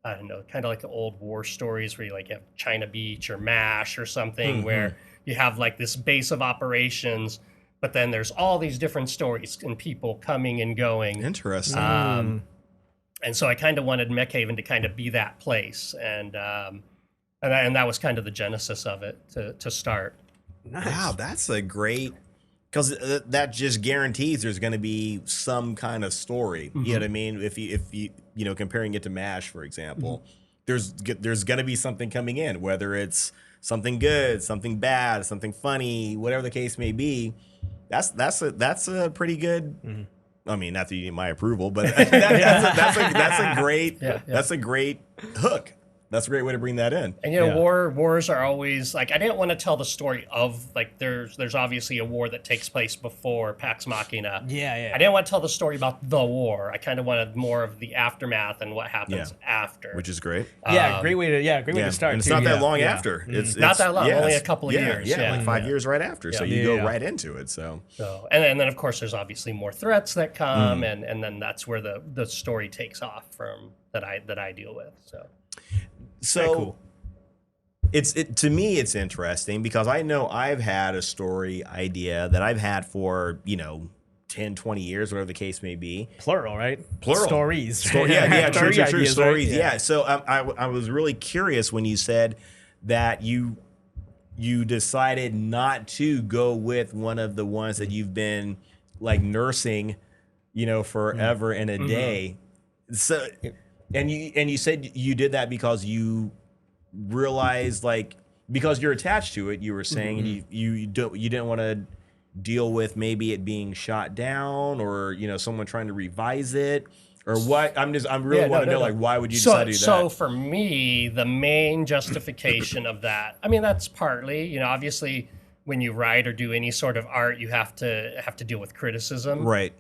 I don't know, kind of like the old war stories where you like have China Beach or MASH or something where you have like this base of operations, but then there's all these different stories and people coming and going. Interesting. And so I kind of wanted Mechhaven to kind of be that place. And that was kind of the genesis of it to start. Nice. Wow, that's a great, because that just guarantees there's going to be some kind of story. You know what I mean? If you comparing it to MASH, for example, there's going to be something coming in, whether it's something good, something bad, something funny, whatever the case may be. That's a pretty good. I mean, not that you need my approval, but that's a great that's a great hook. That's a great way to bring that in. And you know, wars are always like, I didn't want to tell the story of like there's obviously a war that takes place before Pax Machina. Yeah. I didn't want to tell the story about the war. I kind of wanted more of the aftermath and what happens after. Which is great. Great way to start. And it's too. not that long after. It's not that long, only a couple of years. Like 5 years right after. So you go right into it. So and then of course there's obviously more threats that come, and then that's where the story takes off from that I deal with. So cool. To me, it's interesting because I know I've had a story idea that I've had for, 10, 20 years, whatever the case may be. Plural, right? Plural. Stories. True. Ideas, Stories. right? Yeah. So I was really curious when you said that you decided not to go with one of the ones that you've been like nursing, forever and a day. So, and you said you did that because you realized, like, because you're attached to it, you were saying, and you didn't want to deal with maybe it being shot down or someone trying to revise it or what. I really want to know like why would you decide to do that? So for me, the main justification of that, I mean, that's partly, obviously when you write or do any sort of art, you have to deal with criticism, right?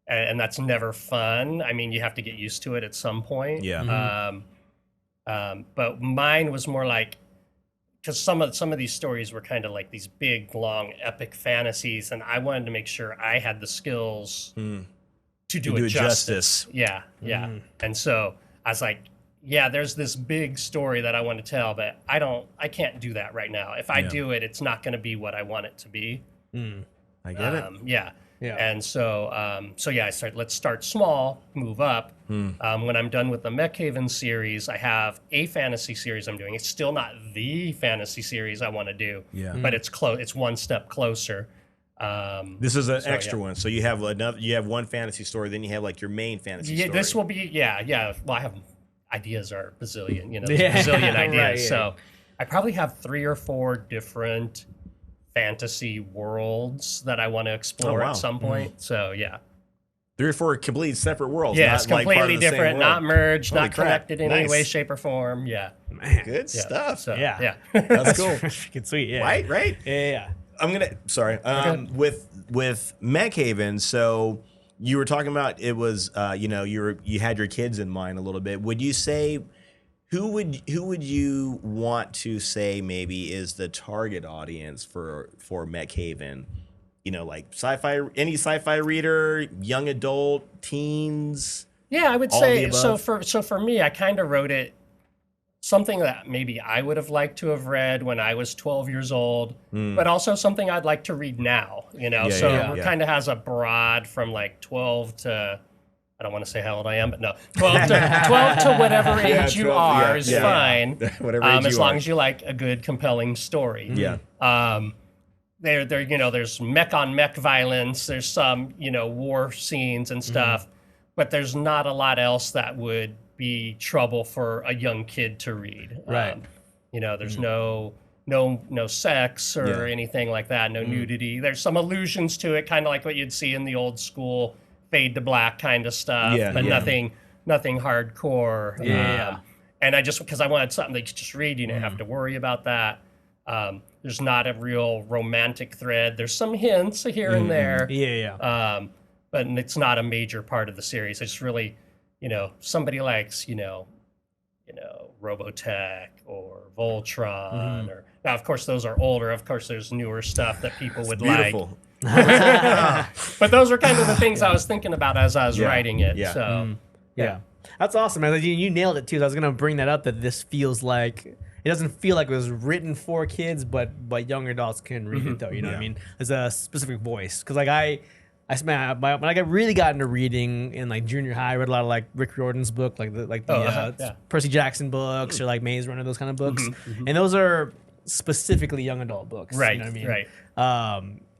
And that's never fun. I mean, you have to get used to it at some point. Yeah. But mine was more like, because some of these stories were kind of like these big, long, epic fantasies, and I wanted to make sure I had the skills to do it justice. Yeah. And so I was like, there's this big story that I want to tell, but I can't do that right now. If I do it, it's not going to be what I want it to be. I get it. Yeah. And so, I started, let's start small, move up. When I'm done with the Mechhaven series, I have a fantasy series I'm doing. It's still not the fantasy series I want to do, but it's close. It's one step closer. This is an extra one. So you have one fantasy story, then you have like your main fantasy story. This will be, Well, I have ideas are bazillion, bazillion ideas. Right, So I probably have 3 or 4 different fantasy worlds that I want to explore at some point. So 3 or 4 completely separate worlds. Yeah, it's not completely like part of the different, same not world. merged, Holy not crap. connected in any Nice. way, shape, or form. Yeah. Man. Good stuff. So, That's cool. Freaking sweet. Yeah. Right? Yeah. I'm gonna. Sorry. With Mechhaven. So you were talking about it was. You had your kids in mind a little bit. Would you say who would you want to say maybe is the target audience for Mechhaven? Like any sci-fi reader, young adult, teens. Yeah, I would all say of the so. above? For me, I kind of wrote it something that maybe I would have liked to have read when I was 12 years old, but also something I'd like to read now. It kind of has a broad from like 12 to I don't want to say how old I am, but no, 12 to whatever age you 12, are is fine. Whatever age as you long are. as you like a good, compelling story. Yeah. There, there's mech on mech violence. There's some, war scenes and stuff, but there's not a lot else that would be trouble for a young kid to read. Right. There's no sex or anything like that. No nudity. There's some allusions to it, kind of like what you'd see in the old school fade to black kind of stuff, but nothing hardcore. And I just, because I wanted something that you could just read, you didn't have to worry about that. There's not a real romantic thread. There's some hints here and there. But it's not a major part of the series. It's really, somebody likes, Robotech or Voltron, or now of course those are older. Of course, there's newer stuff that people would Beautiful. like. But those are kind of the things I was thinking about as I was writing it. Yeah. So That's awesome, man. You nailed it too. I was gonna bring that up, that this feels like, it doesn't feel like it was written for kids, but young adults can read it though. You know what I mean? There's a specific voice, because like when I really got into reading in like junior high, I read a lot of like Rick Riordan's book, like the Percy Jackson books, or like Maze Runner, those kind of books, and those are specifically young adult books. Right. You know what I mean? Right.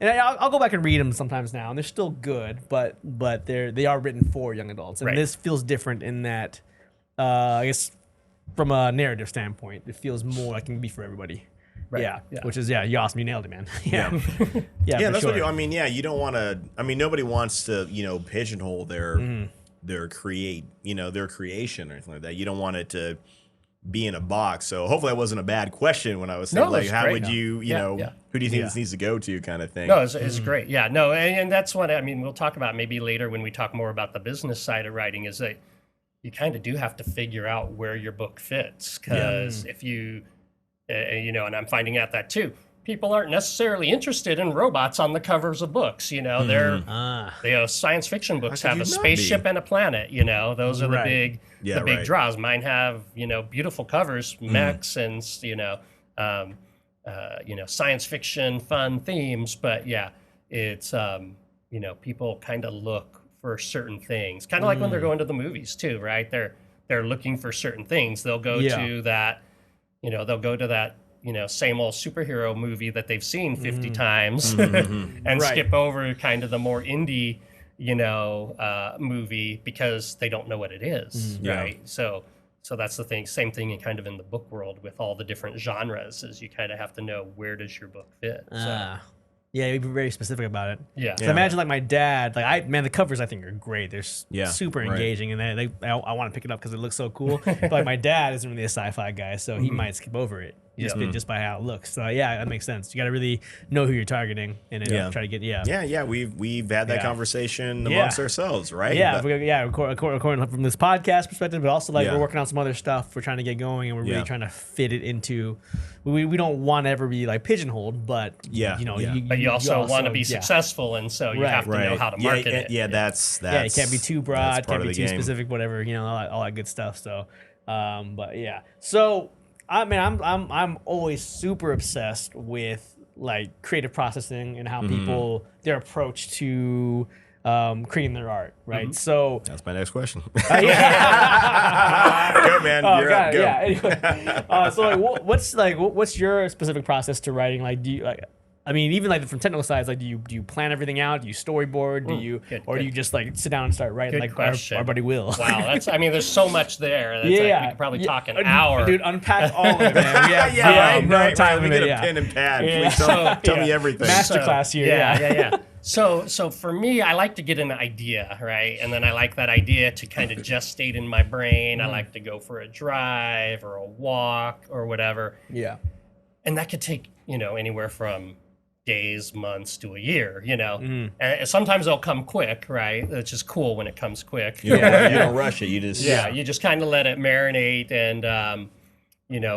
And I'll go back and read them sometimes now, and they're still good, but they are written for young adults, and this feels different in that, I guess from a narrative standpoint, it feels more like it can be for everybody. Right. Yeah. Which is you awesome. You nailed it, man. Yeah, that's what you don't want to. I mean, nobody wants to pigeonhole their creation or anything like that. You don't want it to be in a box. So hopefully that wasn't a bad question when I was saying how would you who do you think this needs to go to, kind of thing. No, it's great. Yeah, no, and that's what we'll talk about maybe later when we talk more about the business side of writing, is that you kind of do have to figure out where your book fits, because if you and I'm finding out that too, people aren't necessarily interested in robots on the covers of books. They're science fiction books have a spaceship and a planet. Those are the big draws. Mine have beautiful covers, mechs, and science fiction fun themes. But it's people kind of look for certain things, kind of like when they're going to the movies too, right? They're looking for certain things. They'll go to that. They'll go to that, same old superhero movie that they've seen 50 times and skip over kind of the more indie, movie, because they don't know what it is, right? So that's the thing. Same thing in kind of in the book world with all the different genres, is you kind of have to know where does your book fit. Yeah, you'd be very specific about it. Yeah. So imagine like my dad, the covers I think are great. They're super engaging, and I want to pick it up because it looks so cool. But like my dad isn't really a sci-fi guy, so he might skip over it just by how it looks. So that makes sense. You got to really know who you're targeting and then try to get We've had that conversation amongst ourselves, right? According from this podcast perspective, but also we're working on some other stuff we're trying to get going, and we're really trying to fit it into. We don't want to ever be like pigeonholed, but but you also want to be successful, and so you have to know how to market it. That's it can't be too broad, can't be too specific, whatever, all that good stuff. So, so I'm always super obsessed with like creative processing and how people their approach to creating their art, right? So that's my next question. Go, man. You're up. Go. Anyway. So what's your specific process to writing? Like, do you even like from technical sides, like do you plan everything out? Do you storyboard? Do you do you just like sit down and start writing? Good like our buddy Will. Wow, that's there's so much there. That's we could probably talk an hour. Dude, unpack all of it, man. Right. We get a pen and pad. Please tell me everything. Masterclass here. Yeah. So for me, I like to get an idea, right? And then I like that idea to kind of gestate in my brain. I like to go for a drive or a walk or whatever. Yeah. And that could take, anywhere from days, months to a year, And sometimes they'll come quick, right? It's just cool when it comes quick. You don't rush it. You just you just kind of let it marinate and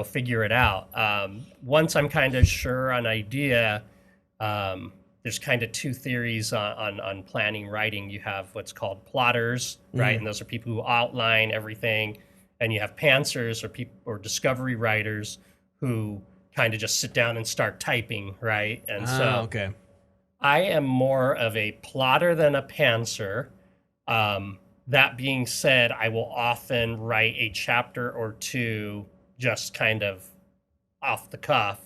figure it out. Once I'm kind of sure on idea, there's kind of two theories on planning writing. You have what's called plotters, right? And those are people who outline everything, and you have pantsers or discovery writers who kind of just sit down and start typing, right? And I am more of a plotter than a pantser. That being said, I will often write a chapter or two just kind of off the cuff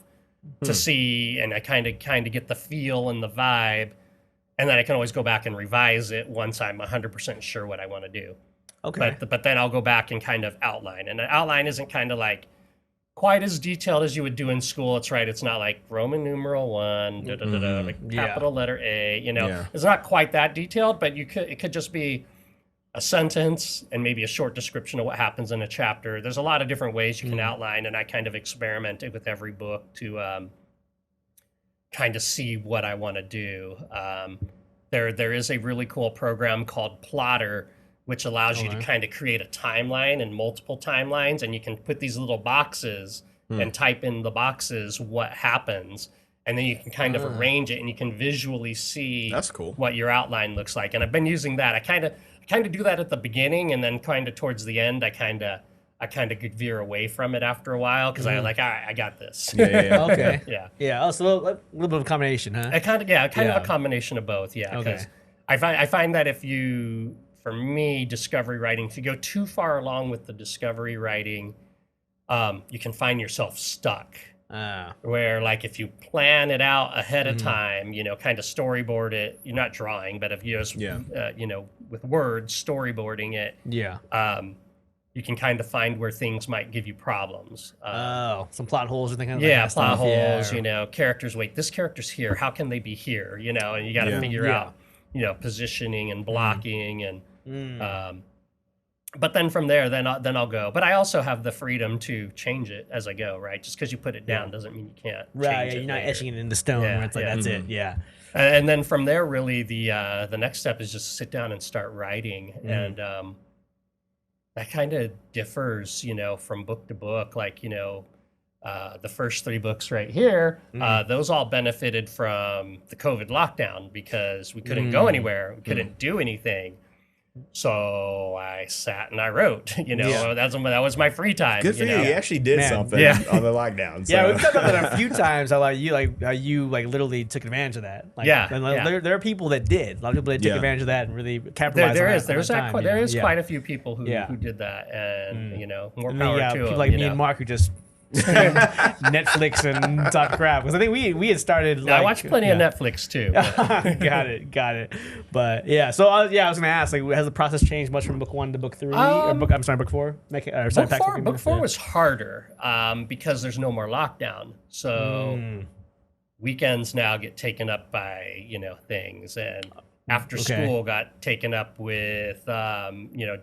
to see, and I kind of get the feel and the vibe, and then I can always go back and revise it once I'm 100% sure what I want to do. Okay. But then I'll go back and kind of outline, and an outline isn't kind of like quite as detailed as you would do in school. It's right. It's not like Roman numeral 1, like capital letter A. It's not quite that detailed, but it could just be a sentence and maybe a short description of what happens in a chapter. There's a lot of different ways you can outline, and I kind of experimented with every book to kind of see what I want to do. There is a really cool program called Plotter, which allows you to kind of create a timeline and multiple timelines, and you can put these little boxes and type in the boxes what happens, and then you can kind of arrange it, and you can visually see That's cool. what your outline looks like. And I've been using that. I kind of do that at the beginning, and then kind of towards the end, I kind of veer away from it after a while because I like, all right, I got this. Yeah. Okay. Yeah. Oh, so a little bit of a combination, huh? Kind of a combination of both. Yeah. Because I find that for me, discovery writing, if you go too far along with the discovery writing, you can find yourself stuck. Where like if you plan it out ahead of time, kind of storyboard it, you're not drawing, but if you just, with words, storyboarding it, you can kind of find where things might give you problems. Some plot holes or things. Plot holes, characters, wait, this character's here. How can they be here? And you got to figure out, positioning and blocking and, but then from there, then I'll go. But I also have the freedom to change it as I go, right? Just because you put it down doesn't mean you can't change it. You're not etching it into stone where it's like, that's it. Yeah. And then from there, really, the next step is just sit down and start writing. And that kind of differs, from book to book. Like, the first 3 books right here, those all benefited from the COVID lockdown because we couldn't go anywhere. We couldn't do anything. So I sat and I wrote, that was my free time. Good for you. You actually did something on the lockdown. So. Yeah, we've talked about that a few times. How you literally took advantage of that. There are people that did. A lot of people that took advantage of that and really capitalized on that. There is quite a few people who did that, and more power to people them, like me and Mark who just Netflix and talk crap, because I think we had started. I watch plenty of Netflix too. Got it. But yeah, so I was gonna ask, has the process changed much from book 1 to book 3? Book 4. Book 4 was harder because there's no more lockdown. So weekends now get taken up by things, and after school got taken up with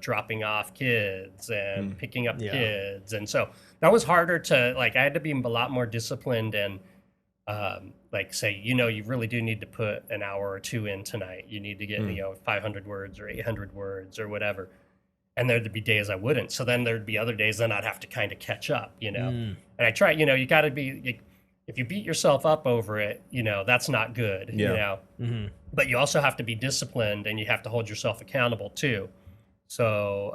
dropping off kids and picking up kids, and so that was harder to I had to be a lot more disciplined and say you really do need to put an hour or 2 in tonight. You need to get 500 words or 800 words or whatever, and there'd be days I wouldn't. So then there'd be other days then I'd have to kind of catch up, and I try. You got to be. If you beat yourself up over it, that's not good. But you also have to be disciplined, and you have to hold yourself accountable too. So,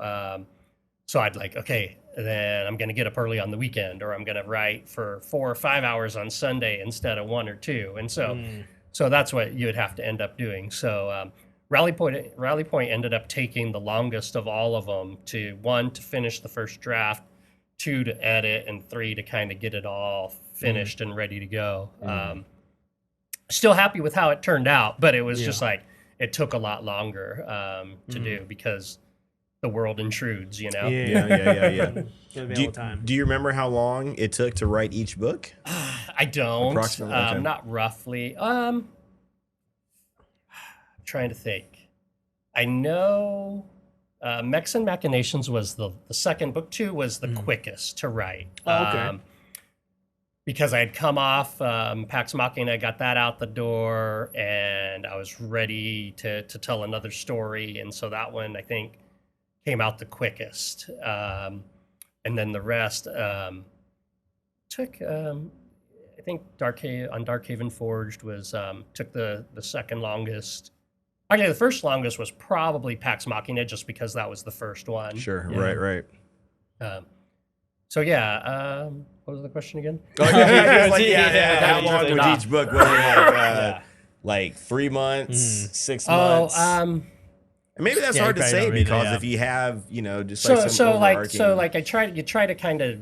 I'd okay, then I'm going to get up early on the weekend, or I'm going to write for 4 or 5 hours on Sunday instead of 1 or 2. And so that's what you would have to end up doing. So, Rally Point ended up taking the longest of all of them to 1, to finish the first draft, 2, to edit, and 3, to kind of get it all finished and ready to go. Still happy with how it turned out, but it was just it took a lot longer to do because the world intrudes, Yeah. Do you remember how long it took to write each book? I don't. Approximately. Okay. Not roughly. I'm trying to think. I know Mechs and Machinations was the second. Book 2 was the quickest to write. Because I had come off Pax Machina, got that out the door, and I was ready to tell another story. And so that one, I think, came out the quickest. And then the rest took, I think, Darkhaven Forged took the second longest. Actually, the first longest was probably Pax Machina, just because that was the first one. Sure, right. So yeah, what was the question again? How long was each book? Like 3 months, 6 months? And maybe that's hard to say because if you have, just you try to kind of,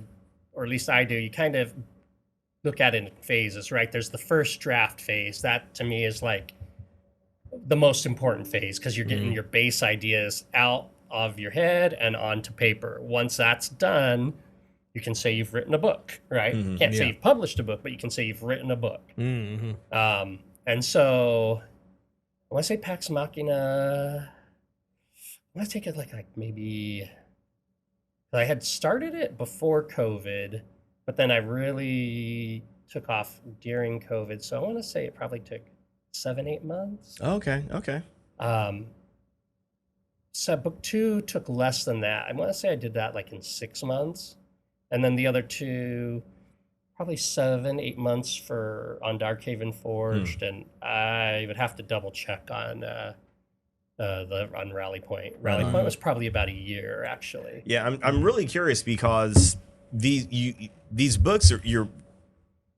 or at least I do, you kind of look at it in phases, right? There's the first draft phase. That to me is like the most important phase because you're getting your base ideas out of your head and onto paper. Once that's done, you can say you've written a book, right? You can't say you've published a book, but you can say you've written a book. And so when I say Pax Machina, I'm going to take it like maybe, I had started it before COVID, but then I really took off during COVID. So I want to say it probably took 7-8 months. Okay. So book 2 took less than that. I want to say I did that like in 6 months. And then the other 2, probably 7-8 months on Darkhaven Forged. And I would have to double check on Rally Point. Rally Point was probably about a year, actually. Yeah, I'm really curious because these books are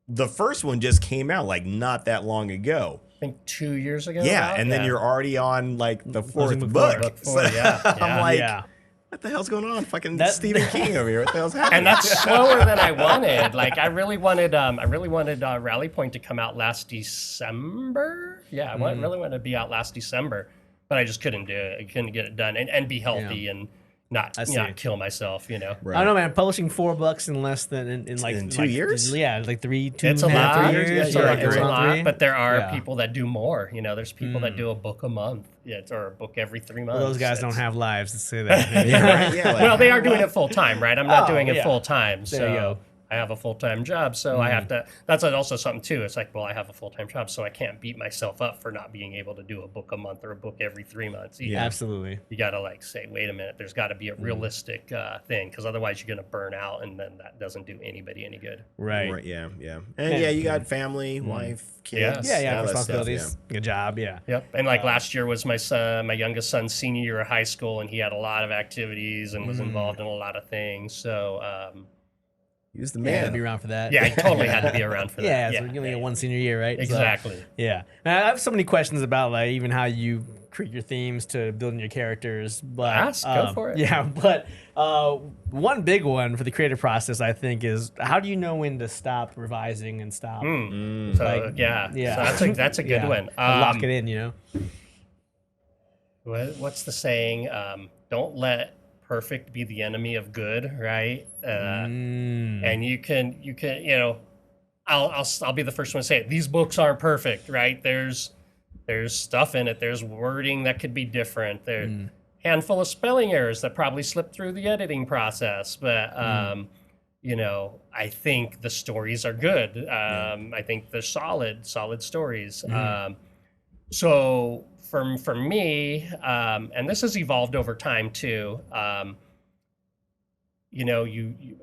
the first one just came out like not that long ago. I think 2 years ago. Yeah, and then you're already on like the fourth book. Book 4, yeah. I'm like, what the hell's going on? Fucking Stephen King over here. What the hell's happening? And that's slower than I wanted. Like I really wanted Rally Point to come out last December. Yeah, I really wanted to be out last December, but I just couldn't do it. I couldn't get it done and be healthy and not kill myself. Right. I don't know, man. Publishing 4 books in less than in 2 years. Yeah, like 3, 2. It's a lot. 3 years. It's a lot. But there are people that do more. There's people that do a book a month. Or a book every 3 months. Well, those guys don't have lives to say that. Well, they are doing it full time, right? I'm not doing it full time. There you go. I have a full-time job, so I have to, that's also something too. It's like, well, I have a full-time job, so I can't beat myself up for not being able to do a book a month or a book every 3 months. Yeah, absolutely. You got to like say, wait a minute, there's got to be a realistic thing, because otherwise you're going to burn out, and then that doesn't do anybody any good. Right. Yeah. And you got family, wife, kids. Yeah, responsibilities, a job, Yep. And like last year was my youngest son's senior year of high school, and he had a lot of activities and was involved in a lot of things. So, he was the man. Had to be around for that. Yeah, he totally had to be around for that. Yeah, so you only get one senior year, right? Exactly. So, yeah. Now, I have so many questions about like even how you create your themes to building your characters. But go for it. Yeah, but one big one for the creative process, I think, is how do you know when to stop revising and stop? So that's a good one. Lock it in, What's the saying? Don't let perfect be the enemy of good, right? And you can, I'll be the first one to say it. These books aren't perfect, right? There's stuff in it. There's wording that could be different. There's handful of spelling errors that probably slipped through the editing process, but I think the stories are good. I think they're solid stories. So for me, and this has evolved over time too. I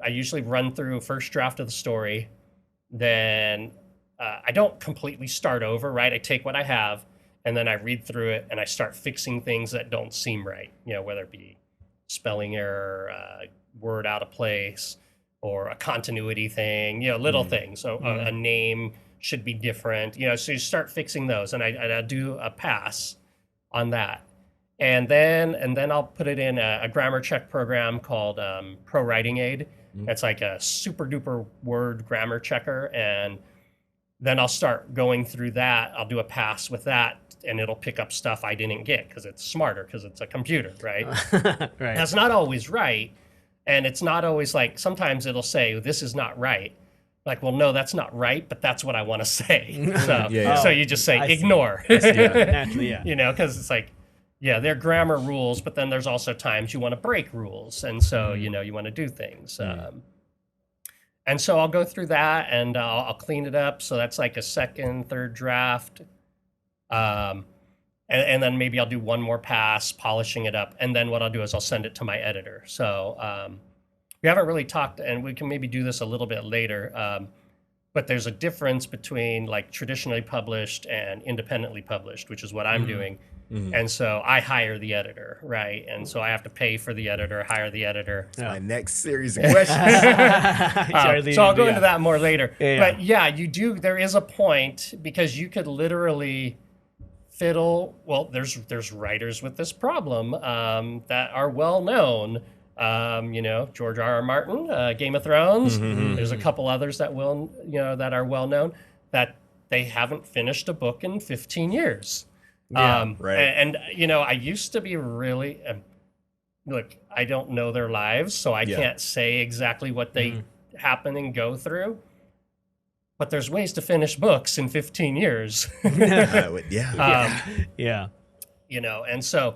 usually run through first draft of the story, then I don't completely start over, right? I take what I have, and then I read through it, and I start fixing things that don't seem right. Whether it be spelling error, word out of place, or a continuity thing. Little things. So a name should be different, so you start fixing those, and I do a pass on that, and then I'll put it in a grammar check program called Pro Writing Aid. It's like a super duper word grammar checker, and then I'll start going through that. I'll do a pass with that, and it'll pick up stuff I didn't get because it's smarter, because it's a computer, right? Right. That's not always right, and it's not always like, sometimes it'll say this is not right. Like, well, no, that's not right, but that's what I want to say. So, so you just say ignore. Naturally, yeah. Because it's like, they're grammar rules, but then there's also times you want to break rules, and so you want to do things. And so I'll go through that, and I'll clean it up. So that's like a second, third draft, and then maybe I'll do one more pass, polishing it up, and then what I'll do is I'll send it to my editor. So. We haven't really talked, and we can maybe do this a little bit later, but there's a difference between like traditionally published and independently published, which is what I'm doing. And so I hire the editor, right? And so I have to pay for the editor, hire the editor. My next series of questions. So I'll go into that more later. But you do, there is a point, because you could literally fiddle. Well, there's writers with this problem that are well known. George R. R. Martin, Game of Thrones. There's a couple others that that are well known that they haven't finished a book in 15 years. Right. And I used to be really look. I don't know their lives, so I can't say exactly what they happen and go through. But there's ways to finish books in 15 years. Yeah. And so.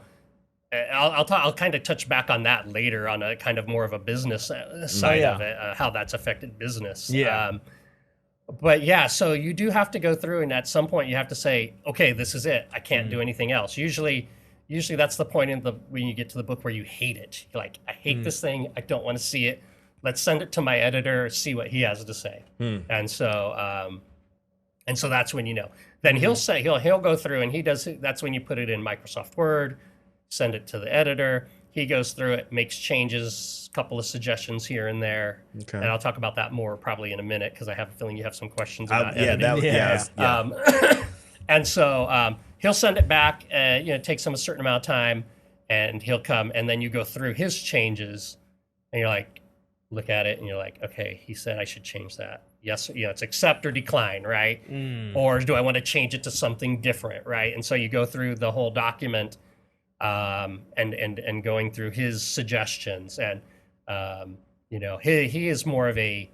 I'll kind of touch back on that later on a kind of more of a business side of it, how that's affected business. Yeah. So you do have to go through, and at some point you have to say, okay, this is it. I can't do anything else. Usually that's the point when you get to the book where you hate it. You're like, I hate this thing. I don't want to see it. Let's send it to my editor, see what he has to say. And so that's when Then he'll say he'll go through and he does. That's when you put it in Microsoft Word. Send it to the editor. He goes through it, makes changes, a couple of suggestions here and there. Okay. And I'll talk about that more probably in a minute because I have a feeling you have some questions about editing. And so he'll send it back. It takes him a certain amount of time, and he'll come, and then you go through his changes, and you're like, look at it, and you're like, okay, he said I should change that. Yes, it's accept or decline, right? Or do I want to change it to something different, right? And so you go through the whole document. And going through his suggestions, and he is more of a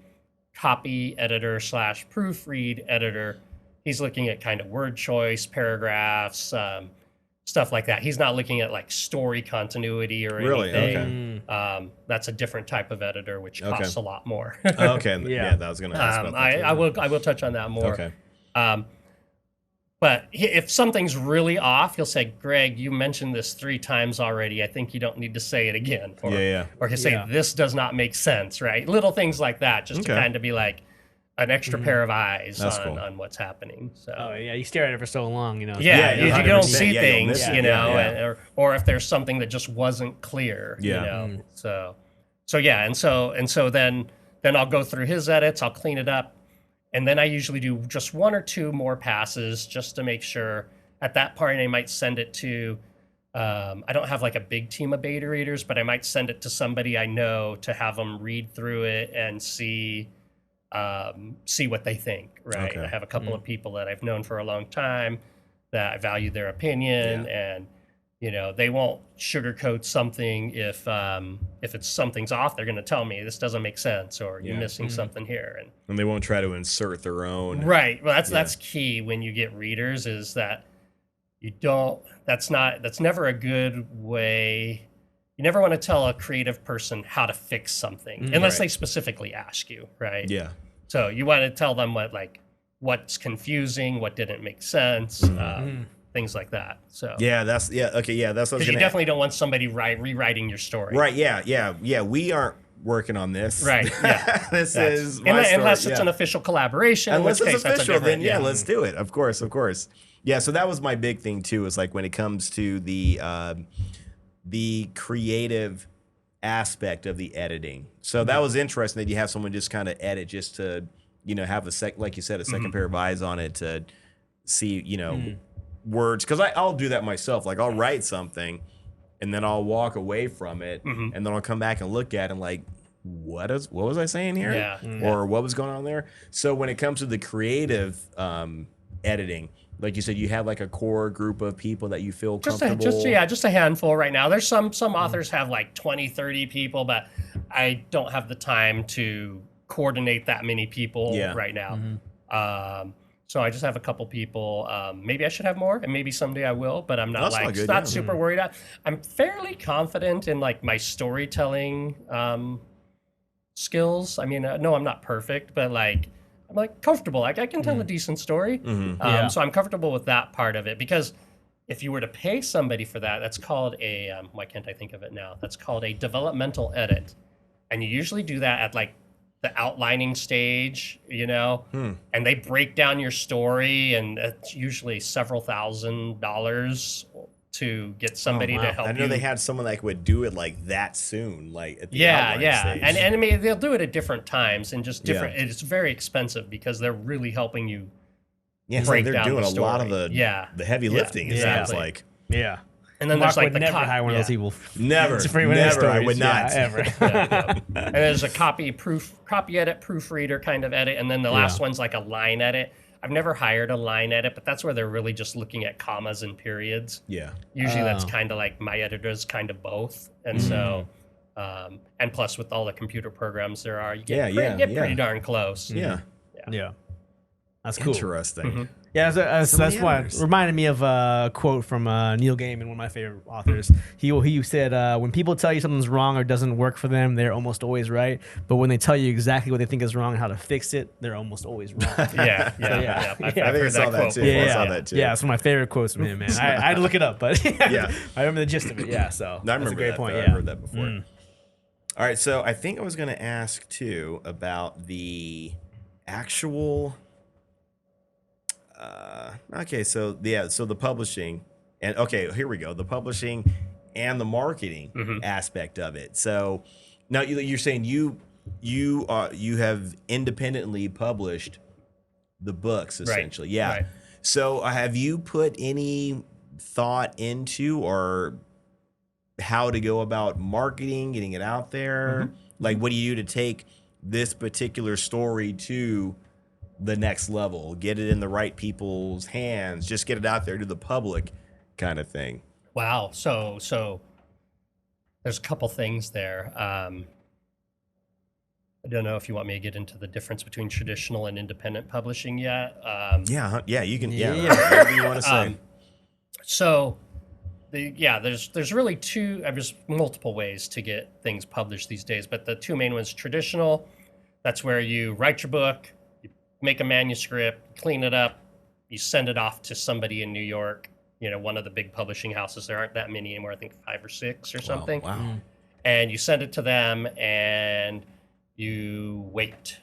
copy editor / proofread editor. He's looking at kind of word choice, paragraphs, stuff like that. He's not looking at like story continuity or anything. Okay. That's a different type of editor, which costs a lot more. Okay. Yeah, that was going to ask about that too. I will touch on that more. Okay. But if something's really off, he'll say, Greg, you mentioned this 3 times already. I think you don't need to say it again. Or he'll say, this does not make sense, right? Little things like that, just to kind of be like an extra pair of eyes on what's happening. So. You stare at it for so long, you don't see things, or if there's something that just wasn't clear, So then I'll go through his edits, I'll clean it up. And then I usually do just 1 or 2 more passes just to make sure. At that point, I might send it to, I don't have like a big team of beta readers, but I might send it to somebody I know to have them read through it and see what they think, right? Okay. I have a couple of people that I've known for a long time that I value their opinion, and they won't sugarcoat something if something's off. They're going to tell me this doesn't make sense, or you're missing something here, and they won't try to insert their own. Right. Well, that's key when you get readers, is that you don't. That's never a good way. You never want to tell a creative person how to fix something unless they specifically ask you, right? Yeah. So you want to tell them what's confusing, what didn't make sense. Things like that. So that's what I was because you definitely don't want somebody rewriting your story. Right. Yeah. We aren't working on this. Right. Yeah. This is my story. Unless it's an official collaboration. Unless it's official, then let's do it. Of course. Yeah. So that was my big thing too. Is like when it comes to the creative aspect of the editing. So that was interesting that you have someone just kind of edit just to have like you said, a second pair of eyes on it to see words, because I'll do that myself. Like I'll write something and then I'll walk away from it and then I'll come back and look at it and like, what was I saying here? Or what was going on there? So when it comes to the creative editing, like you said, you have like a core group of people that you feel comfortable. Just a handful right now. There's some authors have like 20, 30 people, but I don't have the time to coordinate that many people right now. So I just have a couple people. Maybe I should have more, and maybe someday I will, but I'm not super worried about. I'm fairly confident in like my storytelling skills. I mean, no, I'm not perfect, but like I'm like comfortable. I can tell a decent story. So I'm comfortable with that part of it, because if you were to pay somebody for that, that's called a why can't I think of it now? That's called a developmental edit, and you usually do that at like the outlining stage, and they break down your story, and it's usually several $1,000s to get somebody to help you. I know they had someone that would do it like that soon, like at the outlining stage. And I mean, they'll do it at different times and just different. It's very expensive because they're really helping you Yeah, so break they're down doing the a lot of story. the heavy lifting. It sounds exactly. like. Yeah. And then Mark there's like would the never hire one of those people. Never, to bring one of those never. I stories. would not. ever. And there's a copy edit, proofreader kind of edit, and then the last one's like a line edit. I've never hired a line edit, but that's where they're really just looking at commas and periods. Yeah. Usually that's kind of like my editor's kind of both. And so, and plus with all the computer programs there are, you get pretty darn close. Yeah. Yeah. That's cool. Interesting. Yeah, that's what reminded me of a quote from Neil Gaiman, one of my favorite authors. He said, when people tell you something's wrong or doesn't work for them, they're almost always right. But when they tell you exactly what they think is wrong and how to fix it, they're almost always wrong. I've heard that quote before. I saw that too. Yeah, it's one of my favorite quotes from him, man. I had to look it up, but I remember the gist of it. Yeah, so that's a great point. I've heard that before. All right, so I think I was going to ask too about the actual. So the publishing and here we go. The publishing and the marketing aspect of it. So now you're saying you have independently published the books essentially. Right. Yeah. Right. So have you put any thought into or how to go about marketing, getting it out there? Like what do you do to take this particular story to the next level, get it in the right people's hands, just get it out there to the public kind of thing? Wow. So there's a couple things there. I don't know if you want me to get into the difference between traditional and independent publishing yet. You can. Whatever you want to say. There's really there's multiple ways to get things published these days, but the two main ones, traditional, that's where you write your book, make a manuscript, clean it up, you send it off to somebody in New York, one of the big publishing houses. There aren't that many anymore, I think 5 or 6 or something. Wow. And you send it to them and you wait.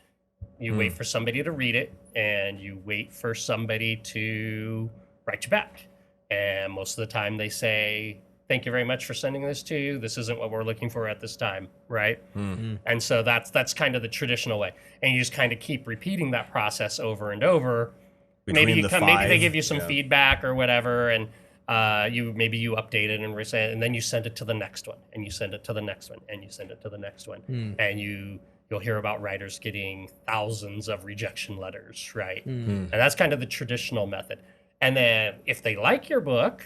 You wait for somebody to read it and you wait for somebody to write you back. And most of the time they say, thank you very much for sending this to you. This isn't what we're looking for at this time, right? And so that's kind of the traditional way. And you just kind of keep repeating that process over and over. Maybe they give you some feedback or whatever, and you update it and then you send it to the next one, and you send it to the next one, and you send it to the next one, and you'll hear about writers getting thousands of rejection letters, right? And that's kind of the traditional method. And then if they like your book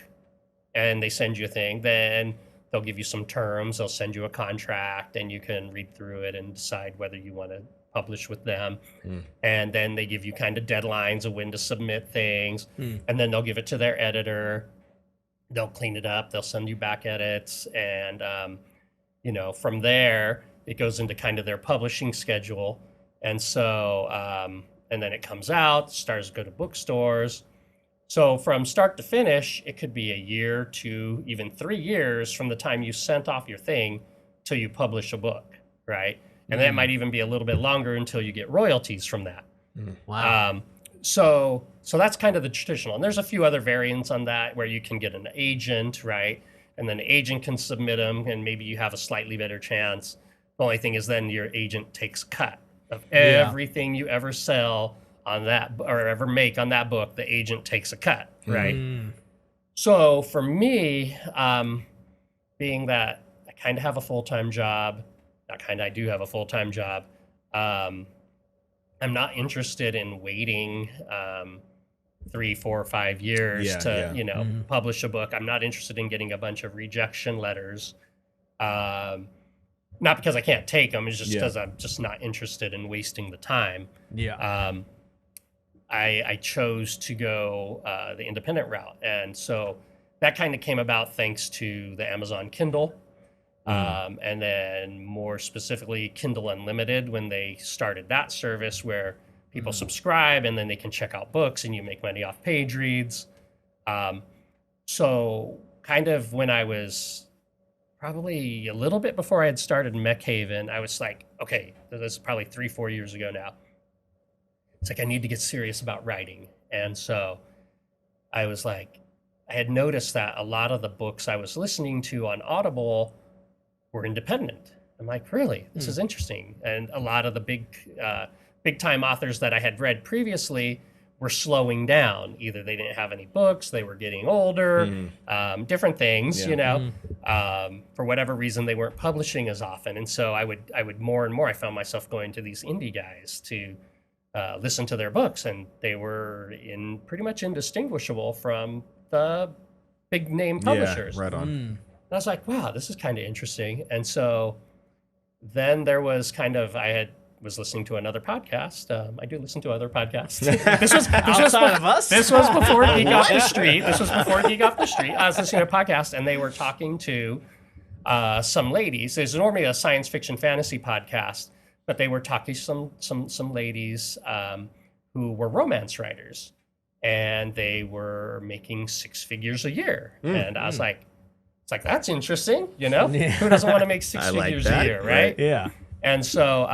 and they send you a thing, then they'll give you some terms, they'll send you a contract, and you can read through it and decide whether you want to publish with them. And then they give you kind of deadlines of when to submit things, and then they'll give it to their editor. They'll clean it up, they'll send you back edits, and from there it goes into kind of their publishing schedule. And so and then it comes out, stars go to bookstores. So from start to finish, it could be a year to even 3 years from the time you sent off your thing till you publish a book, right? And that might even be a little bit longer until you get royalties from that. Wow. So that's kind of the traditional. And there's a few other variants on that where you can get an agent, right? And then the agent can submit them, and maybe you have a slightly better chance. The only thing is then your agent takes a cut of everything you ever sell on that or ever make on that book. The agent takes a cut, right? So for me, being that I kind of have a full-time job, I do have a full-time job, I'm not interested in waiting 3, 4, 5 years to publish a book. I'm not interested in getting a bunch of rejection letters. Not because I can't take them, it's just because I'm just not interested in wasting the time. I chose to go the independent route. And so that kind of came about thanks to the Amazon Kindle. And then more specifically, Kindle Unlimited, when they started that service where people subscribe and then they can check out books and you make money off page reads. So kind of when I was probably a little bit before I had started Mechhaven, I was like, okay, this is probably 3-4 years ago now. It's like, I need to get serious about writing. And so I was like, I had noticed that a lot of the books I was listening to on Audible were independent. I'm like, really? This is interesting. And a lot of the big time authors that I had read previously were slowing down. Either they didn't have any books, they were getting older, different things, you know. For whatever reason, they weren't publishing as often, and so I would more and more. I found myself going to these indie guys to listen to their books, and they were pretty much indistinguishable from the big name publishers. Yeah, right on. And I was like, wow, this is kind of interesting. And so then there was was listening to another podcast. I do listen to other podcasts. This was Outside of us? This was before Geek Off the Street. This was before Geek Off the Street. I was listening to a podcast, and they were talking to some ladies. There's normally a science fiction fantasy podcast, but they were talking to some ladies who were romance writers, and they were making 6 figures a year. And I was like, it's like, that's interesting, you know? Who doesn't want to make 6 figures a year, right? Yeah. And so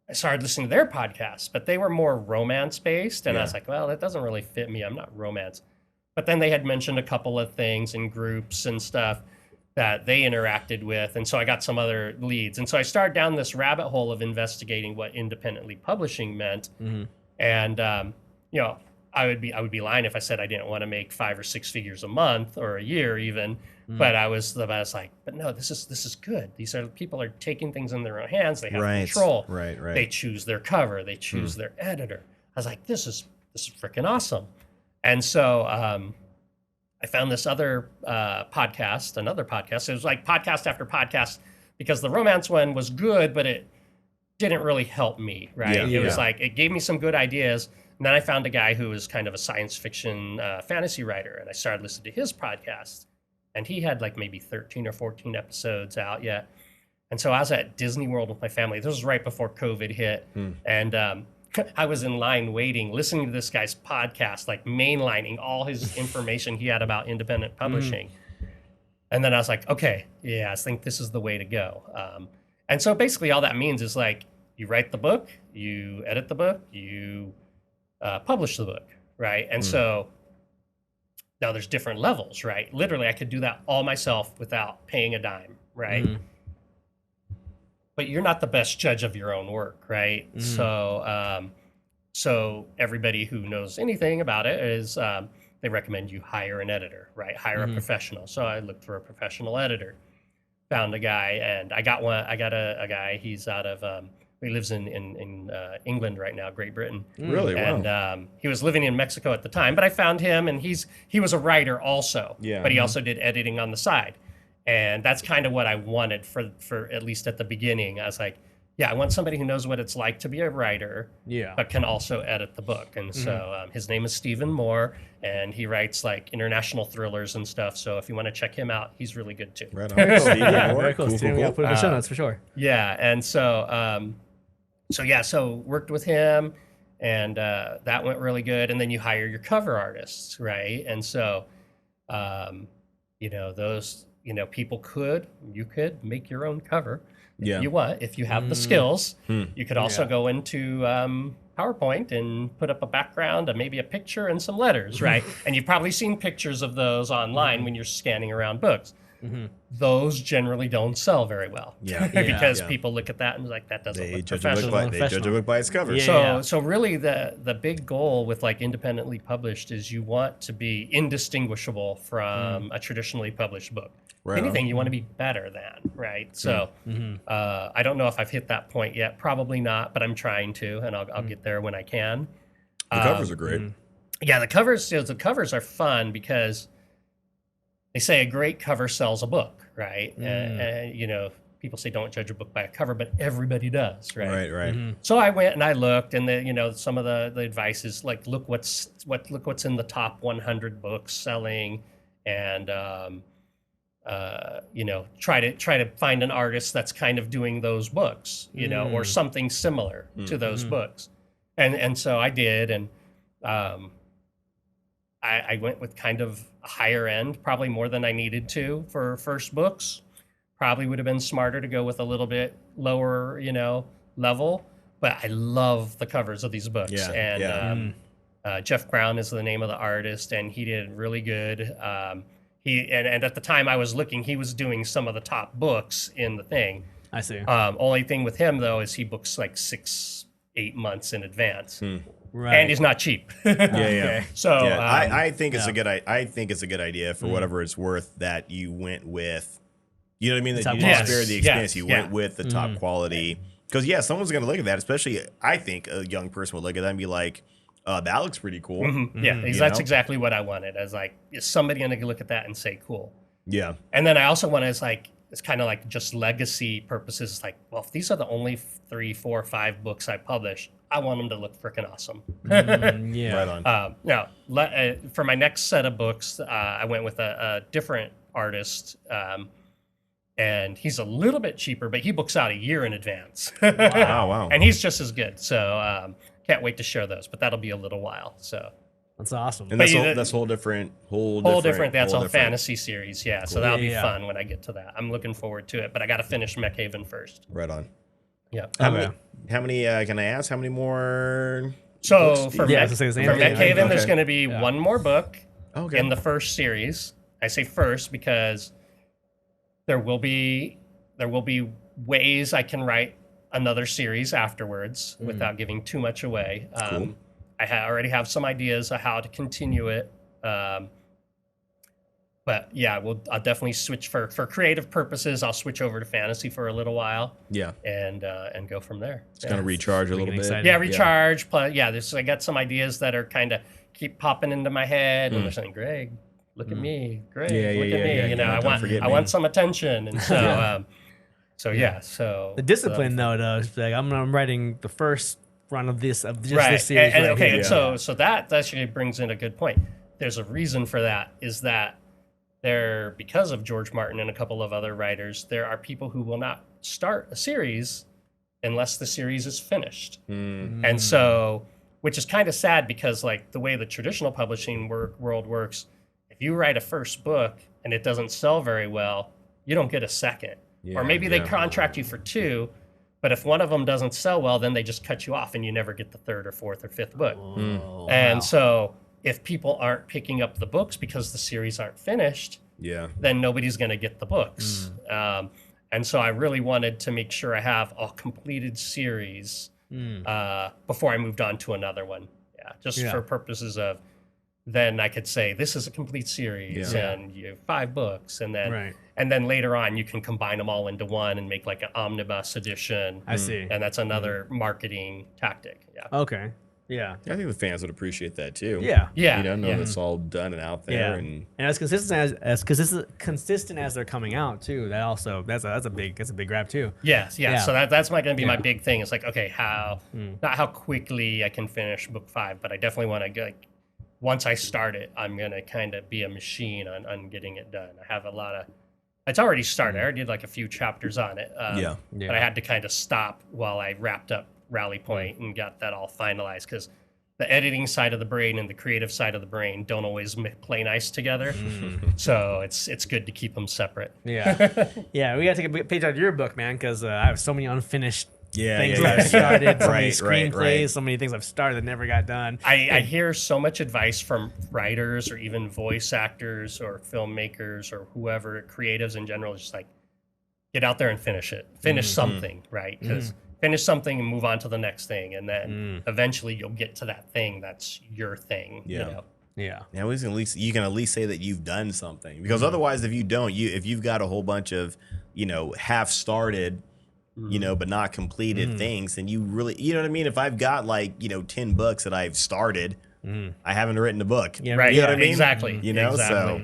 I started listening to their podcasts, but they were more romance based. And I was like, well, that doesn't really fit me. I'm not romance. But then they had mentioned a couple of things in groups and stuff that they interacted with. And so I got some other leads. And so I started down this rabbit hole of investigating what independently publishing meant. And, you know, I would be lying if I said I didn't want to make 5 or 6 figures a month or a year even. But I was like, but no, this is good. These are people are taking things in their own hands. They have control. Right. They choose their cover. They choose their editor. I was like, this is freaking awesome. And so I found this other podcast, another podcast. It was like podcast after podcast, because the romance one was good, but it didn't really help me, right? It was like, it gave me some good ideas. And then I found a guy who was kind of a science fiction fantasy writer, and I started listening to his podcast. And he had like maybe 13 or 14 episodes out yet. And so I was at Disney World with my family. This was right before COVID hit. And I was in line waiting, listening to this guy's podcast, like mainlining all his information he had about independent publishing. And then I was like, okay, yeah, I think this is the way to go. And so basically all that means is like, you write the book, you edit the book, you publish the book, right? And so now there's different levels, right? Literally, I could do that all myself without paying a dime, right? But you're not the best judge of your own work, right? So everybody who knows anything about it is they recommend you hire an editor, right? Hire a professional. So I looked for a professional editor, found a guy, and I got a guy. He's out of he lives in England right now, Great Britain. Really? Wow. And he was living in Mexico at the time, but I found him, and he was a writer also. Yeah. But he also did editing on the side. And that's kind of what I wanted for at least at the beginning. I was like, yeah, I want somebody who knows what it's like to be a writer, but can also edit the book. And so his name is Stephen Moore, and he writes like international thrillers and stuff. So if you want to check him out, he's really good too. Right on. Stephen Moore. Very cool. Cool. We'll put it in the show notes for sure. Yeah, and so so worked with him, and that went really good. And then you hire your cover artists, right? And so, you know, those, you know, you could make your own cover if you want, if you have the skills. You could also go into PowerPoint and put up a background and maybe a picture and some letters, right? And you've probably seen pictures of those online when you're scanning around books. Those generally don't sell very well, because people look at that and like, that doesn't look professional. They judge a book by its cover. So really the big goal with like independently published is you want to be indistinguishable from a traditionally published book. Right. Anything you want to be better than, right? So I don't know if I've hit that point yet. Probably not, but I'm trying to, and I'll get there when I can. The covers are great. Yeah, the covers are fun because they say a great cover sells a book, right? And you know, people say don't judge a book by a cover, but everybody does, right? Right. So I went and I looked, and you know, some of the advice is like, look what's in the top 100 books selling, and you know, try to find an artist that's kind of doing those books, you know, or something similar to those books, and so I did, and I went with kind of a higher end, probably more than I needed to for first books. Probably would have been smarter to go with a little bit lower, you know, level. But I love the covers of these books. Jeff Brown is the name of the artist, and he did really good. And at the time I was looking, he was doing some of the top books in the thing. I see. Only thing with him though is he books like 6-8 months in advance. Right. and he's not cheap. Yeah. So I think it's a good. I think it's a good idea for whatever it's worth that you went with. You know what I mean? That you didn't spare the expense. You went with the top quality. Because someone's going to look at that. Especially, I think a young person would look at that and be like, "That looks pretty cool." Yeah, that's exactly what I wanted. As like, is somebody going to look at that and say, "Cool"? Yeah. And then I also want to it's kind of like just legacy purposes. It's like, well, if these are the only 3, 4, 5 books I publish, I want them to look freaking awesome. Yeah. Right on. Now, for my next set of books, I went with a different artist, and he's a little bit cheaper, but he books out a year in advance. Wow. And he's just as good. So can't wait to share those, but that'll be a little while. So. That's awesome. And that's whole different. That's a fantasy series, yeah. Cool. So that'll be fun when I get to that. I'm looking forward to it, but I got to finish Mechhaven first. Right on. Yeah. How many? Can I ask how many more? So for Mechhaven, there's going to be one more book in the first series. I say first because there will be ways I can write another series afterwards without giving too much away. Cool. I already have some ideas of how to continue it. But yeah, I'll definitely switch for creative purposes. I'll switch over to fantasy for a little while. Yeah. And go from there. It's going to recharge a little bit. Exciting. Yeah, recharge. I got some ideas that are kind of keep popping into my head and they're saying, Greg, look at me. Greg, look at me. I want some attention. And so, so the discipline though, is like I'm writing the first run of this this series. And so that actually brings in a good point. There's a reason for that. Is that because of George Martin and a couple of other writers, there are people who will not start a series unless the series is finished. And so, which is kind of sad because like the way the traditional publishing world works, if you write a first book and it doesn't sell very well, you don't get a second. Or maybe they contract you for 2, but if one of them doesn't sell well, then they just cut you off and you never get the 3rd or 4th or 5th book. So if people aren't picking up the books because the series aren't finished, then nobody's going to get the books. And so I really wanted to make sure I have a completed series before I moved on to another one. For purposes of, then I could say this is a complete series and you have 5 books, and then later on you can combine them all into one and make like an omnibus edition. I see. And that's another marketing tactic. Yeah. Okay. Yeah. I think the fans would appreciate that too. Yeah. Know it's all done and out there, and as consistent as they're coming out too. That also that's a big grab too. Yes. So that's going to be my big thing. It's like, okay, not how quickly I can finish book 5, but I definitely want to once I start it, I'm going to kind of be a machine on getting it done. I have it's already started. I already did like a few chapters on it. But I had to kind of stop while I wrapped up Rally Point and got that all finalized, because the editing side of the brain and the creative side of the brain don't always play nice together. So it's good to keep them separate. Yeah. Yeah, we got to take a page out of your book, man, because I have so many unfinished things I've started, so many screenplays, so many things I've started that never got done. I hear so much advice from writers or even voice actors or filmmakers or whoever, creatives in general, just like, get out there and finish it. Finish something, right? Because finish something and move on to the next thing, and then eventually you'll get to that thing that's your thing. Yeah. You know? Yeah. Now you can at least say that you've done something, because otherwise, if you don't, if you've got a whole bunch of half started, but not completed things, then you really, you know what I mean? If I've got 10 books that I've started, I haven't written a book. Yeah, right. You know what I mean? Exactly. So.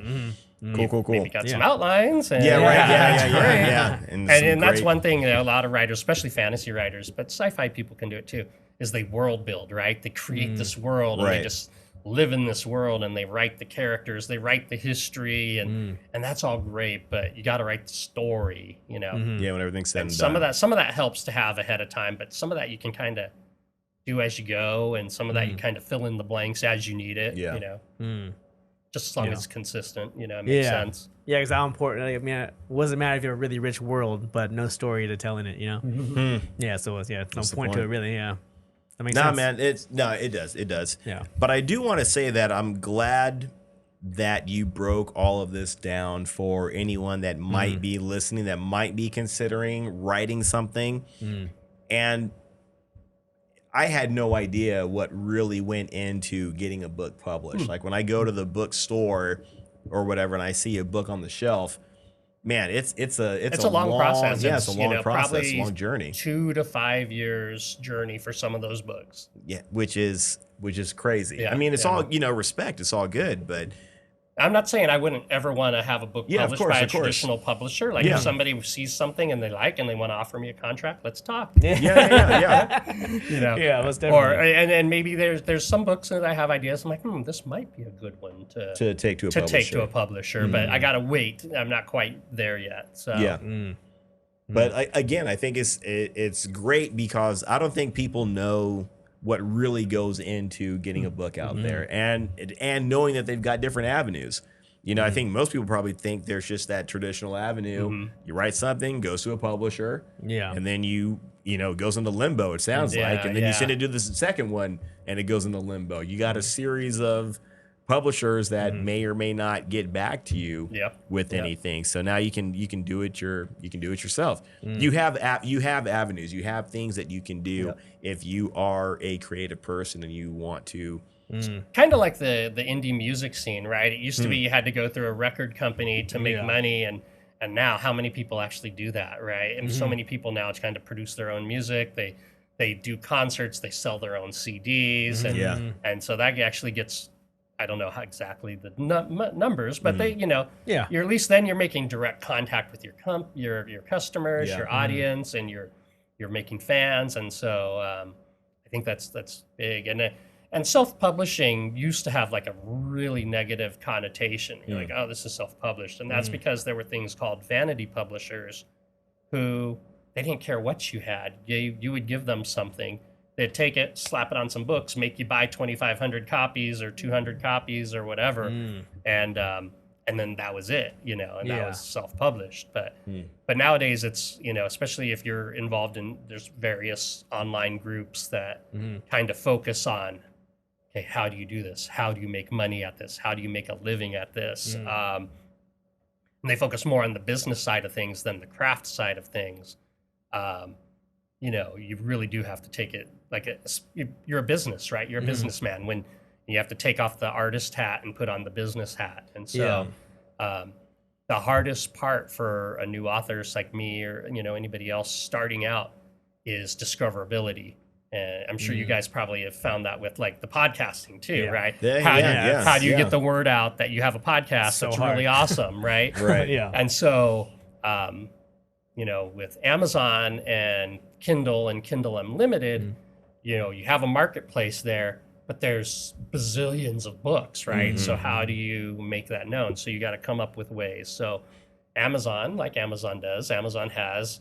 Cool. Maybe got some outlines. And, Yeah. And that's one thing that a lot of writers, especially fantasy writers, but sci-fi people can do it too, is they world build, right? They create this world and they just live in this world, and they write the characters, they write the history, and that's all great, but you got to write the story, Yeah, when everything's said and some done. of that helps to have ahead of time, but some of that you can kind of do as you go, and some of that you kind of fill in the blanks as you need it. Just as long as it's consistent, it makes sense. Yeah, because how important, I mean, it doesn't matter if you have a really rich world, but no story to tell in it, Yeah, so it's no point to it, really, That makes sense. Man, it does. Yeah. But I do want to say that I'm glad that you broke all of this down for anyone that might be listening, that might be considering writing something. And I had no idea what really went into getting a book published. Like when I go to the bookstore or whatever, and I see a book on the shelf, man, it's a long process. Yeah, it's a long process, probably a long journey. 2 to 5 years journey for some of those books. Yeah, which is crazy. Yeah, I mean, it's all, respect. It's all good, but I'm not saying I wouldn't ever want to have a book Yeah, of published course, by a of course. traditional publisher. Like Yeah. if somebody sees something and they like and they want to offer me a contract, let's talk. yeah. Yeah, most Or definitely. and maybe there's some books that I have ideas. I'm like, this might be a good one To take to a to publisher. take to a publisher, but I gotta wait. I'm not quite there yet. So Yeah. But again, I think it's great because I don't think people know what really goes into getting a book out there and knowing that they've got different avenues. I think most people probably think there's just that traditional avenue. You write something, goes to a publisher, Yeah. and then it goes into limbo, it sounds like, and then you send it to the second one and it goes into limbo. You got a series of publishers that may or may not get back to you with anything. So now you can do it yourself. You have avenues. You have things that you can do if you are a creative person and you want to. kind of like the indie music scene, right? It used to be you had to go through a record company to make money, and now how many people actually do that, right? And so many people now kind of produce their own music. They do concerts, they sell their own CDs, and so that actually gets, I don't know how exactly the numbers, but they, you're at least then you're making direct contact with your customers, your audience, and you're making fans, and so I think that's big. And self-publishing used to have like a really negative connotation. You're like, oh, this is self-published, and that's because there were things called vanity publishers, who they didn't care what you had. You would give them something. They'd take it, slap it on some books, make you buy 2,500 copies or 200 copies or whatever, and then that was it, and that was self-published. But nowadays it's, especially if you're involved in, there's various online groups that kind of focus on, okay, how do you do this? How do you make money at this? How do you make a living at this? And they focus more on the business side of things than the craft side of things. You really do have to take it like you're a business, right? You're a businessman when you have to take off the artist hat and put on the business hat. And so the hardest part for a new author like me or, anybody else starting out is discoverability. And I'm sure you guys probably have found that with like the podcasting too, right? How do you get the word out that you have a podcast So that's hard. really awesome, right? Right. Yeah. And so, with Amazon and Kindle Unlimited, you have a marketplace there, but there's bazillions of books, right? So how do you make that known? So you got to come up with ways. So Amazon, like Amazon does, Amazon has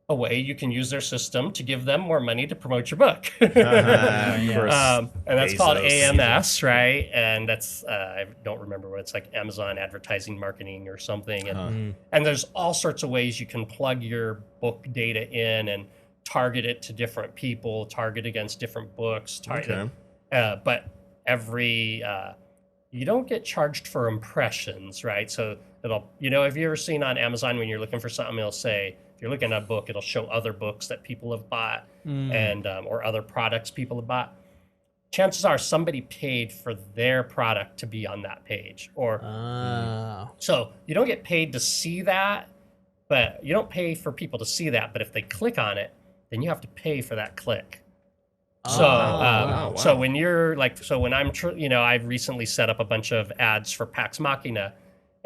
a way you can use their system to give them more money to promote your book. Of course. And that's called Bezos. AMS, right? And that's, I don't remember what it's like, Amazon Advertising Marketing or something. And there's all sorts of ways you can plug your book data in and target it to different people, target against different books. But you don't get charged for impressions, right? So it'll, have you ever seen on Amazon when you're looking for something, it'll say, if you're looking at a book, it'll show other books that people have bought and or other products people have bought. Chances are somebody paid for their product to be on that page. So you don't get paid to see that, but you don't pay for people to see that. But if they click on it, then you have to pay for that click. So when you're like, when I'm, I've recently set up a bunch of ads for Pax Machina,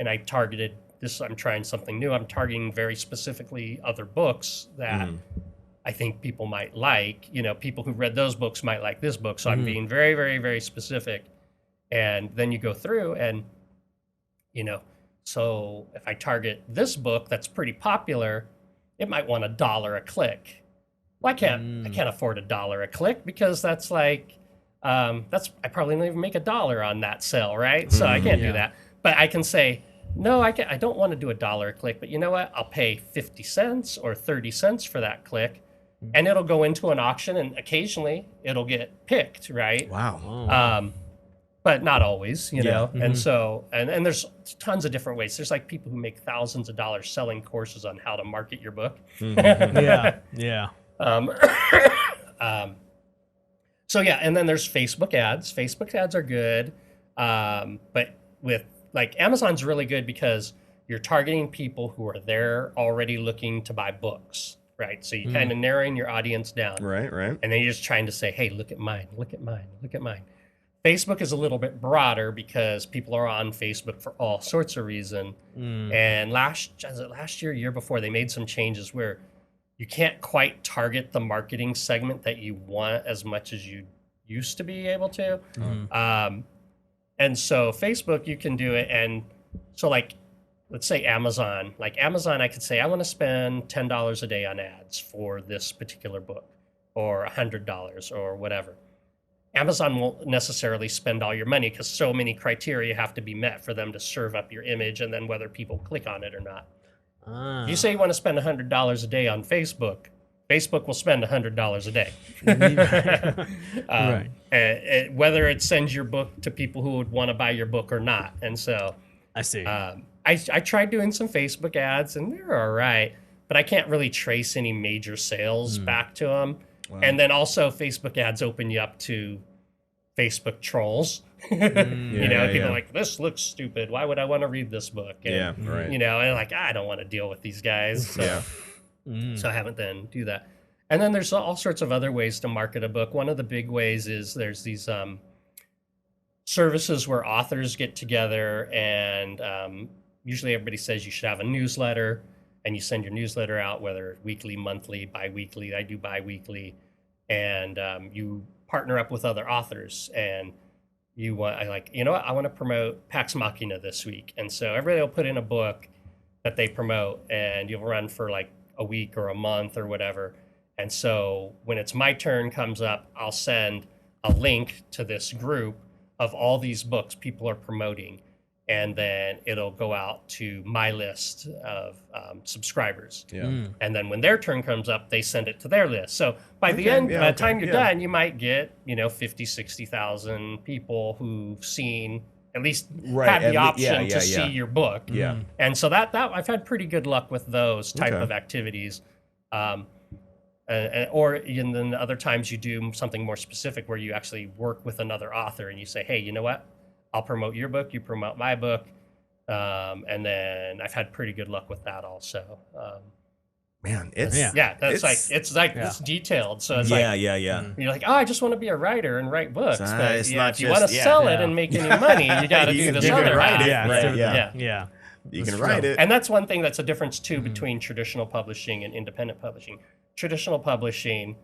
and I targeted this. I'm trying something new. I'm targeting very specifically other books that I think people might like. People who read those books might like this book. So I'm being very, very, very specific. And then you go through and, so if I target this book that's pretty popular, it might want $1 a click. Well, I can't afford $1 a click because that's like, I probably don't even make $1 on that sale, right? So I can't do that. But I can say, no, I don't want to do $1 a click, but you know what? I'll pay 50 cents or 30 cents for that click, and it'll go into an auction, and occasionally it'll get picked, right? Wow. But not always, know. And so, and there's tons of different ways. There's like people who make thousands of dollars selling courses on how to market your book. Yeah. So yeah, and then there's Facebook ads. Facebook ads are good, but with like Amazon's really good because you're targeting people who are there already looking to buy books, right? So you kind of narrowing your audience down, Right. and then you're just trying to say, hey, look at mine, look at mine, look at mine. Facebook is a little bit broader because people are on Facebook for all sorts of reason. And last year before, they made some changes where you can't quite target the marketing segment that you want as much as you used to be able to. And so Facebook, you can do it. And so like, let's say Amazon, I could say, I want to spend $10 a day on ads for this particular book or $100 or whatever. Amazon won't necessarily spend all your money because so many criteria have to be met for them to serve up your image and then whether people click on it or not. If you say you want to spend $100 a day on Facebook, Facebook will spend $100 a day. Right. Whether it sends your book to people who would want to buy your book or not. And so I see. I tried doing some Facebook ads and they're all right, but I can't really trace any major sales back to them. Wow. And then also Facebook ads open you up to Facebook trolls. People are like, this looks stupid. Why would I want to read this book? And, right. And like, I don't want to deal with these guys. So, so I haven't then do that. And then there's all sorts of other ways to market a book. One of the big ways is there's these services where authors get together and usually everybody says you should have a newsletter. And you send your newsletter out, whether weekly, monthly, bi-weekly. I do bi-weekly. And you partner up with other authors. And you want, I want to promote Pax Machina this week. And so everybody will put in a book that they promote. And you'll run for like a week or a month or whatever. And so when it's my turn comes up, I'll send a link to this group of all these books people are promoting. And then it'll go out to my list of subscribers. And then when their turn comes up, they send it to their list. So by the time you're done, you might get, 50, 60,000 people who've seen, at least had the option to see your book. And so that I've had pretty good luck with those type of activities. Or and then other times you do something more specific where you actually work with another author and you say, hey, you know what? I'll promote your book, you promote my book. And then I've had pretty good luck with that also. Man, it's it's detailed. So it's you're like, oh, I just want to be a writer and write books. But if you want to sell it and make any money, you got to do this other write it. Yeah. You can write it. And that's one thing that's a difference too between traditional publishing and independent publishing. Traditional publishing,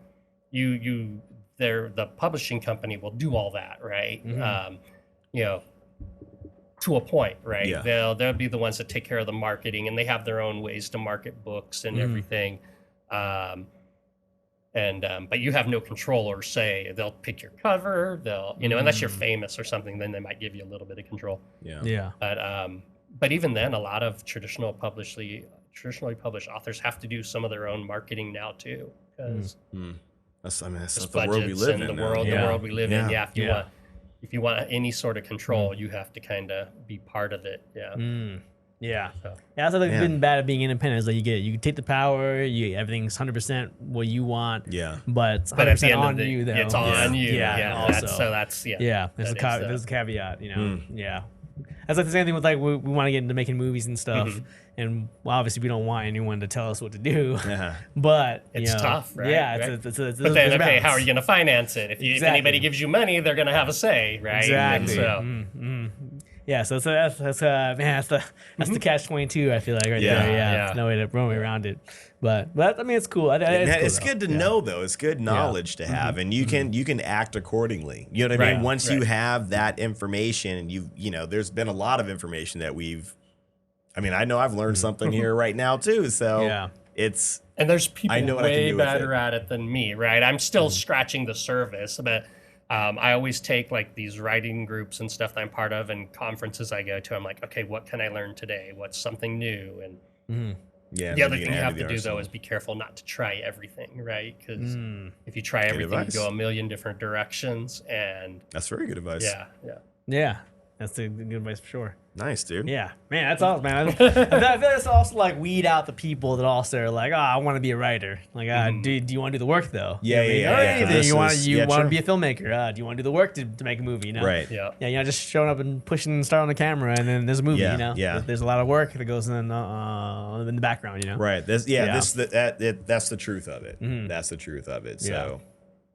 the publishing company will do all that, right? To a point, right? Yeah. They'll be the ones that take care of the marketing, and they have their own ways to market books and everything. But you have no control or say. They'll pick your cover. They'll, unless you're famous or something, then they might give you a little bit of control. Yeah. But even then, a lot of traditionally published authors have to do some of their own marketing now too, because that's the world we live in. The world we live in. Yeah. If you want any sort of control, you have to kind of be part of it. Yeah. That's the good bad of being independent is that you take the power, everything's 100% what you want. Yeah. But it's 100% on you though. It's on you. Yeah. There's a caveat, Yeah. That's like the same thing with we want to get into making movies and stuff, and obviously we don't want anyone to tell us what to do. But it's tough, right? Yeah, right? But then, how are you going to finance it? If anybody gives you money, they're going to have a say, right? Exactly. And so, yeah. So that's the catch-22. I feel like right there. Yeah. No way around it. But I mean, it's cool. It's good to know, though. It's good knowledge to have, and you can act accordingly. You know what I mean? Once you have that information, and there's been a lot of information that I know I've learned something here right now too. So it's and there's people way better at it than me, right? I'm still scratching the surface, but I always take these writing groups and stuff that I'm part of and conferences I go to. I'm like, okay, what can I learn today? What's something new? And the other thing you have to do, though, is be careful not to try everything, right? Because if you try everything, you go a million different directions. And that's very good advice. Yeah. That's a good advice for sure. Nice, dude. Yeah, man, that's awesome, man. I feel that's also like weed out the people that also are like, I want to be a writer. Like, do you want to do the work though? Yeah, you know, yeah, or yeah. anything. This You want is- to yeah, true. be a filmmaker? Do you want to do the work to make a movie? You know? Right. Yeah. Yeah, you know, just showing up and pushing and starting the camera, and then there's a movie. Yeah, You know, yeah. There's a lot of work that goes in the background. You know, Right. That's Yeah. that's the truth of it. That's the truth of it. So,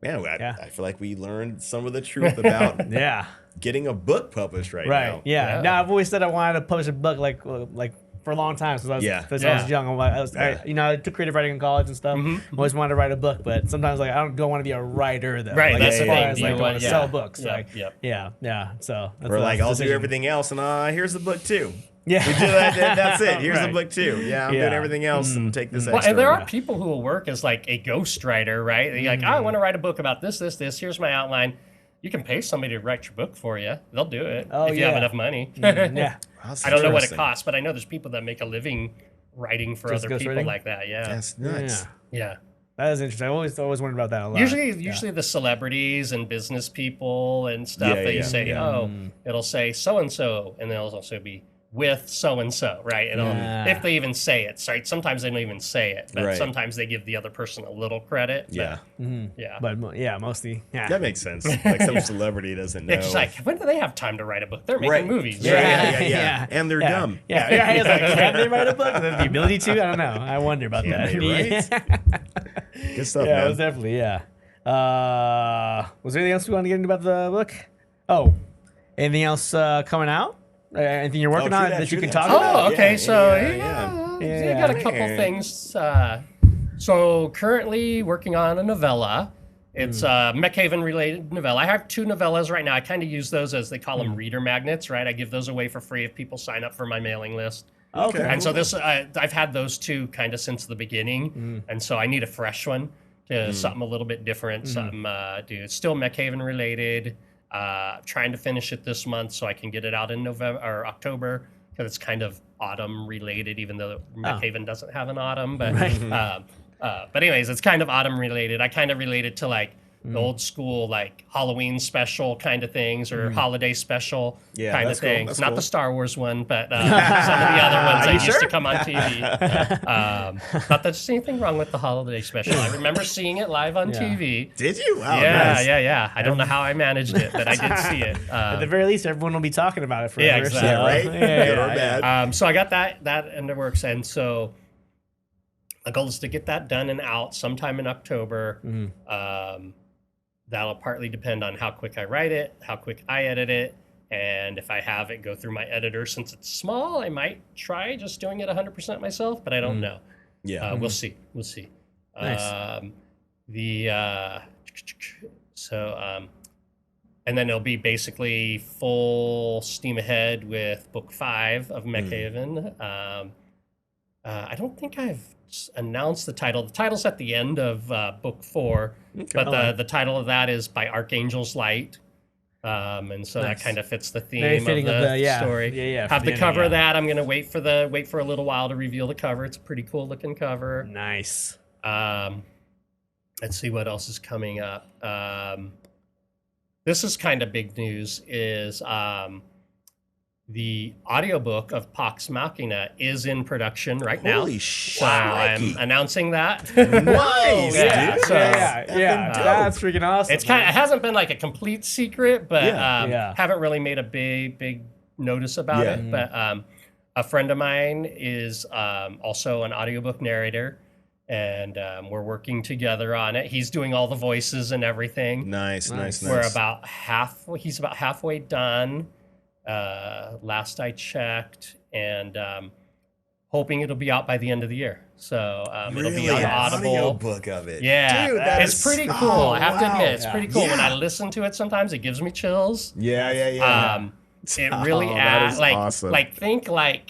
man, I feel like we learned some of the truth about Yeah. getting a book published right Right. now. Yeah. Yeah. Now I've always said I wanted to publish a book like for a long time since I was Yeah. since I was young. I took creative writing in college and stuff. Always wanted to write a book, but sometimes like I don't want to be a writer though. Right, Like, that's as the far thing. as, Do like you going want- to yeah. sell books. Yep, Like yep. yeah. So that's Or like that's the I'll do decision. everything else, and here's the book too. Yeah. We do that's it. Here's the Right. book too. Yeah, I'm Yeah. doing everything else and take this Well, extra. and there are people who will work as like a ghostwriter, right? They're like, I want to write a book about this. Here's my outline. You can pay somebody to write your book for you. They'll do it Oh, if you have yeah. enough money. Yeah. That's I don't know what it interesting. costs, but I know there's people that make a living writing for Just other people ghostwriting? like that. Yeah. That's nuts. Yeah. Yeah. That is interesting. I always wondered about that a lot. Usually the celebrities and business people and stuff, Yeah, they yeah, say, yeah. it'll say so and so, and then it'll also be with so and so, right? And Yeah. if they even say it, right? Sometimes they don't even say it, but Right. sometimes they give the other person a little credit. but- Yeah, yeah. But mostly. Yeah. that makes sense. Like some celebrity doesn't know. It's like, when do they have time to write a book? They're making Right. movies. Yeah. Yeah. And they're dumb. Yeah. It's like, can they write a book? The ability to? I don't know. I wonder about that. they, right? Good stuff, Yeah, it man. was definitely, was there anything else we wanted to get into about the book? Oh, anything else coming out? Anything you're working Oh, on true that you that, can true talk that. about? Oh, okay. Yeah, So yeah. I got a couple things. So currently working on a novella. It's a Mechhaven related novella. I have 2 novellas right now. I kind of use those as they call them reader magnets, right? I give those away for free if people sign up for my mailing list. Okay. And so this, I've had those 2 kind of since the beginning, and so I need a fresh one, something a little bit different. Something, it's still Mechhaven related. Trying to finish it this month so I can get it out in November or October because it's kind of autumn related, even though Mechhaven doesn't have an autumn. But but anyways, it's kind of autumn related. I kind of relate it to like the old school like Halloween special kind of things or holiday special Yeah, kind of that's cool, things. that's Not cool. the Star Wars one, but some of the other ones that used to come on TV. Not that there's anything wrong with the holiday special. I remember seeing it live on TV. Did you? Wow, Yeah, nice. yeah. I don't know how I managed it, but I did see it. At the very least, everyone will be talking about it forever. Yeah, exactly. So, Right? Good or bad. So I got that in the works, and so my goal is to get that done and out sometime in October. That'll partly depend on how quick I write it, how quick I edit it, and if I have it go through my editor. Since it's small, I might try just doing it 100% myself, but I don't know. Yeah. We'll see. Nice. And then it'll be basically full steam ahead with book 5 of Mechhaven. I don't think I've announced the title. The title's at the end of book 4, but the title of that is By Archangel's Light. And so Nice. that kind of fits the theme Very of fitting the, of the story. Yeah. Have for the ending, cover yeah. of that. I'm gonna wait for a little while to reveal the cover. It's a pretty cool looking cover. Nice. Let's see what else is coming up. This is kind of big news. Is the audiobook of Pax Machina is in production right now. Holy So I'm shit. announcing that. Nice, Yeah, dude. so- Yeah. dope. That's freaking awesome. It's kind of, it hasn't been like a complete secret, but Yeah. haven't really made a big notice about Yeah. it. But a friend of mine is also an audiobook narrator, and we're working together on it. He's doing all the voices and everything. Nice. We're he's about halfway done. Last I checked, and hoping it'll be out by the end of the year. So it'll be on Audible. Audio book of it. Yeah, Dude, that it's is- pretty oh, cool. I have to wow. admit, it's pretty cool. When Yeah. I listen to it, sometimes it gives me chills. Yeah. It really Oh, that adds is like awesome. think like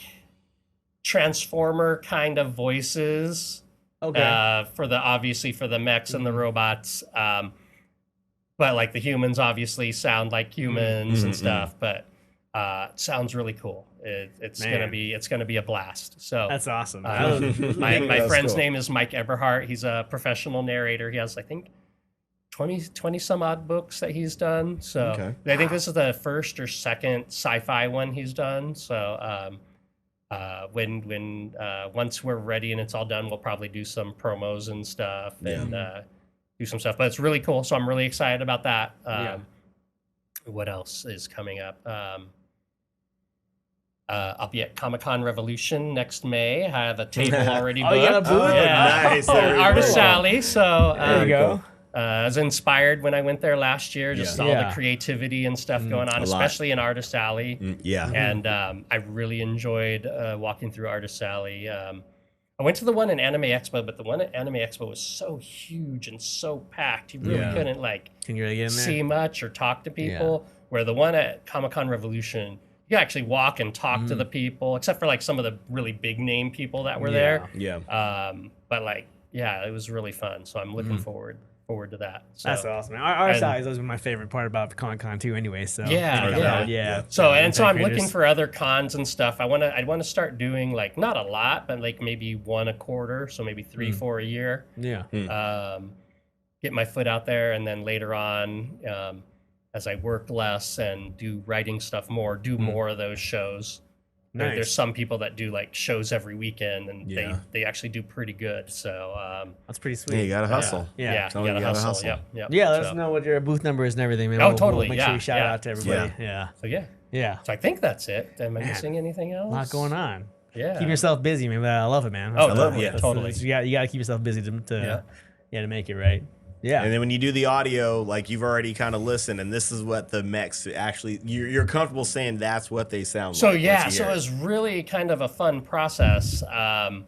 Transformer kind of voices. Okay. For the mechs and the robots. But like the humans obviously sound like humans and stuff. But it sounds really cool. It's Man. gonna be a blast. So That's awesome. my That's friend's cool. name is Mike Eberhardt. He's a professional narrator. He has, I think, 20 some odd books that he's done. So I think this is the first or second sci-fi one he's done. So when once we're ready and it's all done, we'll probably do some promos and stuff and do some stuff. But it's really cool. So I'm really excited about that. What else is coming up? I'll be at Comic-Con Revolution next May. I have a table already booked. You got a booth? Nice. Artist Alley. So there you go. I was inspired when I went there last year, just all the creativity and stuff going on, especially in Artist Alley. And I really enjoyed walking through Artist Alley. I went to the one in Anime Expo, but the one at Anime Expo was so huge and so packed. You really couldn't Can you really get in there? see much or talk to people. Where the one at Comic-Con Revolution, you can actually walk and talk to the people, except for like some of the really big name people that were there. But like, it was really fun. So I'm looking forward to that. So, that's awesome. Our size was my favorite part about Comic-Con too. Anyway, so So I'm looking for other cons and stuff. I want to start doing like not a lot, but like maybe one a quarter, so maybe 3-4 a year. Get my foot out there, and then later on, as I work less and do writing stuff more, do more of those shows. There's some people that do like shows every weekend, and they actually do pretty good. So that's pretty sweet. Yeah, you gotta hustle. You gotta hustle. Yep. Yeah, let us know what your booth number is and everything, man. Totally. We'll make sure we shout out to everybody. So I think that's it. Am I missing anything else? A lot going on. Yeah. Keep yourself busy, man. I love it, man. I love it. Totally. You got to keep yourself busy to make it right. Yeah. And then when you do the audio, like you've already kind of listened, and this is what the mechs actually, you're comfortable saying that's what they sound so, like. So it was really kind of a fun process. And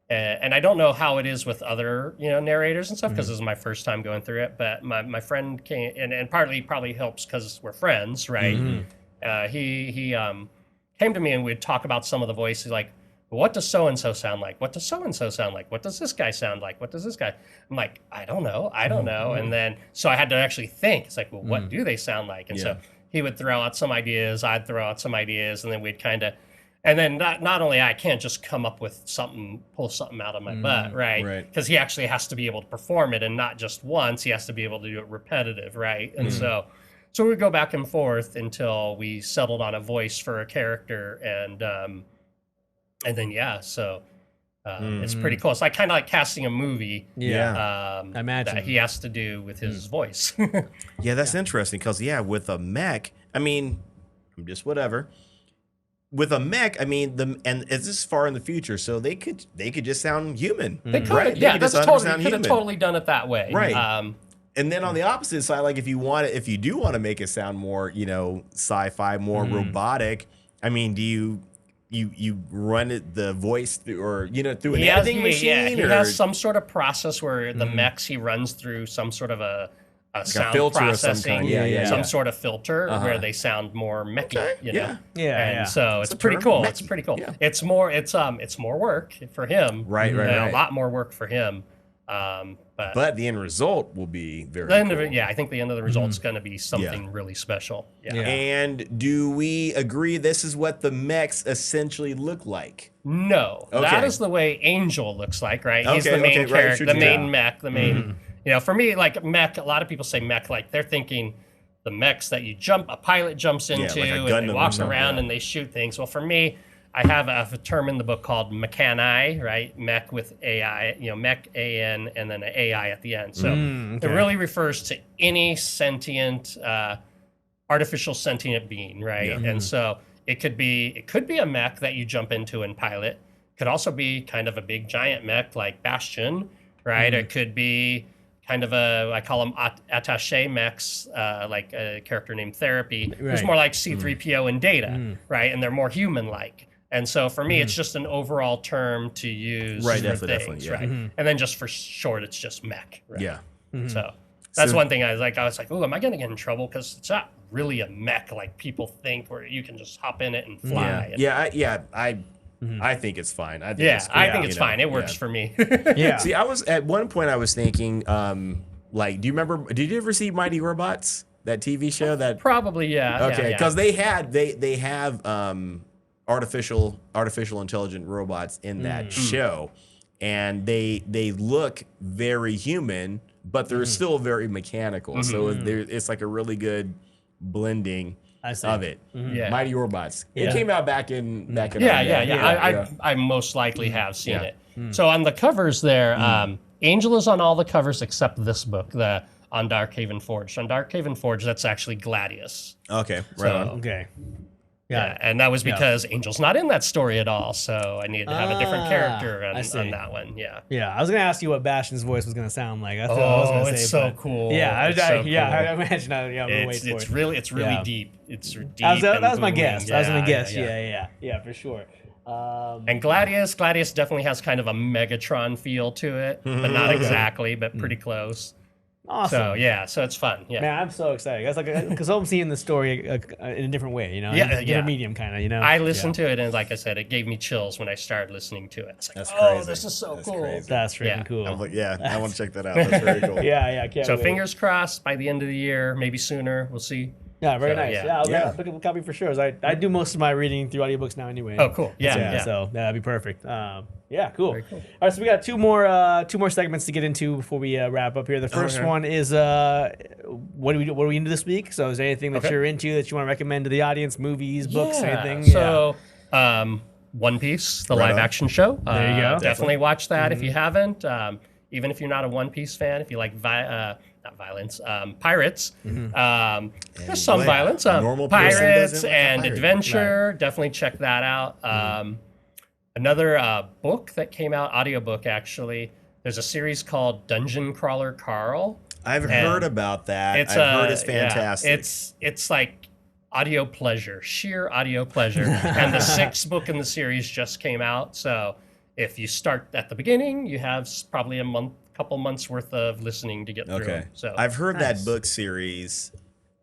I don't know how it is with other, narrators and stuff, because this is my first time going through it. But my friend came, and partly probably helps because we're friends, right? He came to me and we'd talk about some of the voices, like, what does so-and-so sound like? What does so-and-so sound like? What does this guy sound like? What does this guy? I'm like, I don't know. And then, so I had to actually think. It's like, well, what do they sound like? And so he would throw out some ideas. I'd throw out some ideas. And then we'd kind of, and then not only I can't just come up with something, pull something out of my butt, right? Because he actually has to be able to perform it, and not just once. He has to be able to do it repetitive, right? And so we'd go back and forth until we settled on a voice for a character. And then it's pretty cool. It's like kind of like casting a movie. I imagine that he has to do with his voice. That's interesting because with a mech, I mean, just whatever. With a mech, I mean, and it's this far in the future, so they could just sound human. They could, right? That's totally could have totally done it that way, right? And then on the opposite side, like if you do want to make it sound more, sci-fi, more robotic, I mean, do you run the voice through, or through an editing machine? He has some sort of process where the mechs he runs through some sort of a sound filter processing, some sort of filter where they sound more mechy, and so it's pretty cool. It's pretty cool. It's more work for him, right. A lot more work for him. But the end result will be very cool. I think the end of the result is going to be something really special. And do we agree this is what the mechs essentially look like? No. That is the way Angel looks like, right? He's the main character, the main mech, the main... for me, like mech, a lot of people say mech, like they're thinking the mechs that a pilot jumps into and they walk around and they shoot things. Well, for me, I have a term in the book called mechani, right? Mech with AI, mech A-N and then an AI at the end. So it really refers to any sentient, artificial sentient being, right? And so it could be a mech that you jump into and pilot. It could also be kind of a big giant mech like Bastion, right? It could be kind of I call them attaché mechs, like a character named Therapy, who's more like C-3PO and Data, right? And they're more human-like. And so for me, it's just an overall term to use for things, right? And then just for short, it's just mech, right? So that's one thing I was like, oh, am I going to get in trouble? Because it's not really a mech like people think, where you can just hop in it and fly. I think it's fine. I think it's fine. It works for me. See, I was at one point I was thinking, like, do you remember? Did you ever see Mighty Robots? That TV show? That probably Okay, because they have artificial intelligent robots in that show, and they look very human, but they're still very mechanical. So it's like a really good blending of it. Yeah. Mighty Robots. Yeah. It came out back in I most likely have seen it. So on the covers there, Angel is on all the covers except this book, on Darkhaven Forge. On Darkhaven Forge, that's actually Gladius. Okay, right on. Okay. Yeah, and that was because Angel's not in that story at all, so I needed to have a different character on that one. Yeah. Yeah, I was gonna ask you what Bastion's voice was gonna sound like. That's what I was gonna say. It's so cool. Yeah, It's so cool. I imagine. I'm gonna wait for it's it. really Yeah. deep. It's deep. That was my booming. guess. I was gonna guess. Yeah. Yeah, for sure. And Gladius definitely has kind of a Megatron feel to it, but not exactly, but pretty close. Awesome. So it's fun. Yeah. Man, I'm so excited. That's like because I'm seeing the story in a different way, in a different medium, kind of, I listened to it, and like I said, it gave me chills when I started listening to it. I was like, That's oh, crazy. this is so cool. Crazy. That's freaking cool. I'm like, I want to check that out. That's very cool. Yeah, can't So wait. fingers crossed by the end of the year, maybe sooner. We'll see. Yeah, very So, nice. yeah. Yeah, I'll pick up a copy for sure. I do most of my reading through audiobooks now anyway. Oh, cool. Yeah. So that'd be perfect. Yeah, cool. Very cool. All right, so we got two more segments to get into before we wrap up here. The first one is what are we into this week? So is there anything that you're into that you want to recommend to the audience? Movies, books, anything? So, One Piece, the live action show. There you go. Definitely watch that if you haven't. Even if you're not a One Piece fan, if you like not violence, pirates. There's some violence. Normal person Pirates doesn't like and pirates. adventure. Definitely check that out. Another book that came out, audiobook actually. There's a series called Dungeon Crawler Carl. I've heard about that. I've heard it's fantastic. It's like audio pleasure, sheer audio pleasure. And the 6th book in the series just came out. So if you start at the beginning, you have probably couple months worth of listening to get through. Okay. So I've heard that book series.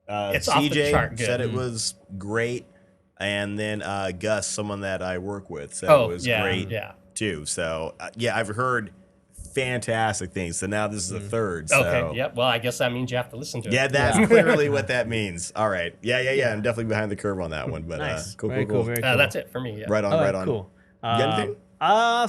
It's off the CJ chart good. said it was great, and then Gus, someone that I work with, said it was great too. So I've heard fantastic things. So now this is the third. So. Okay. Yep. Well, I guess that means you have to listen to it. Yeah, that's clearly what that means. All right. Yeah. I'm definitely behind the curve on that one. But Nice. cool. Very cool. That's it for me. Yeah. Right on. Cool. You got anything?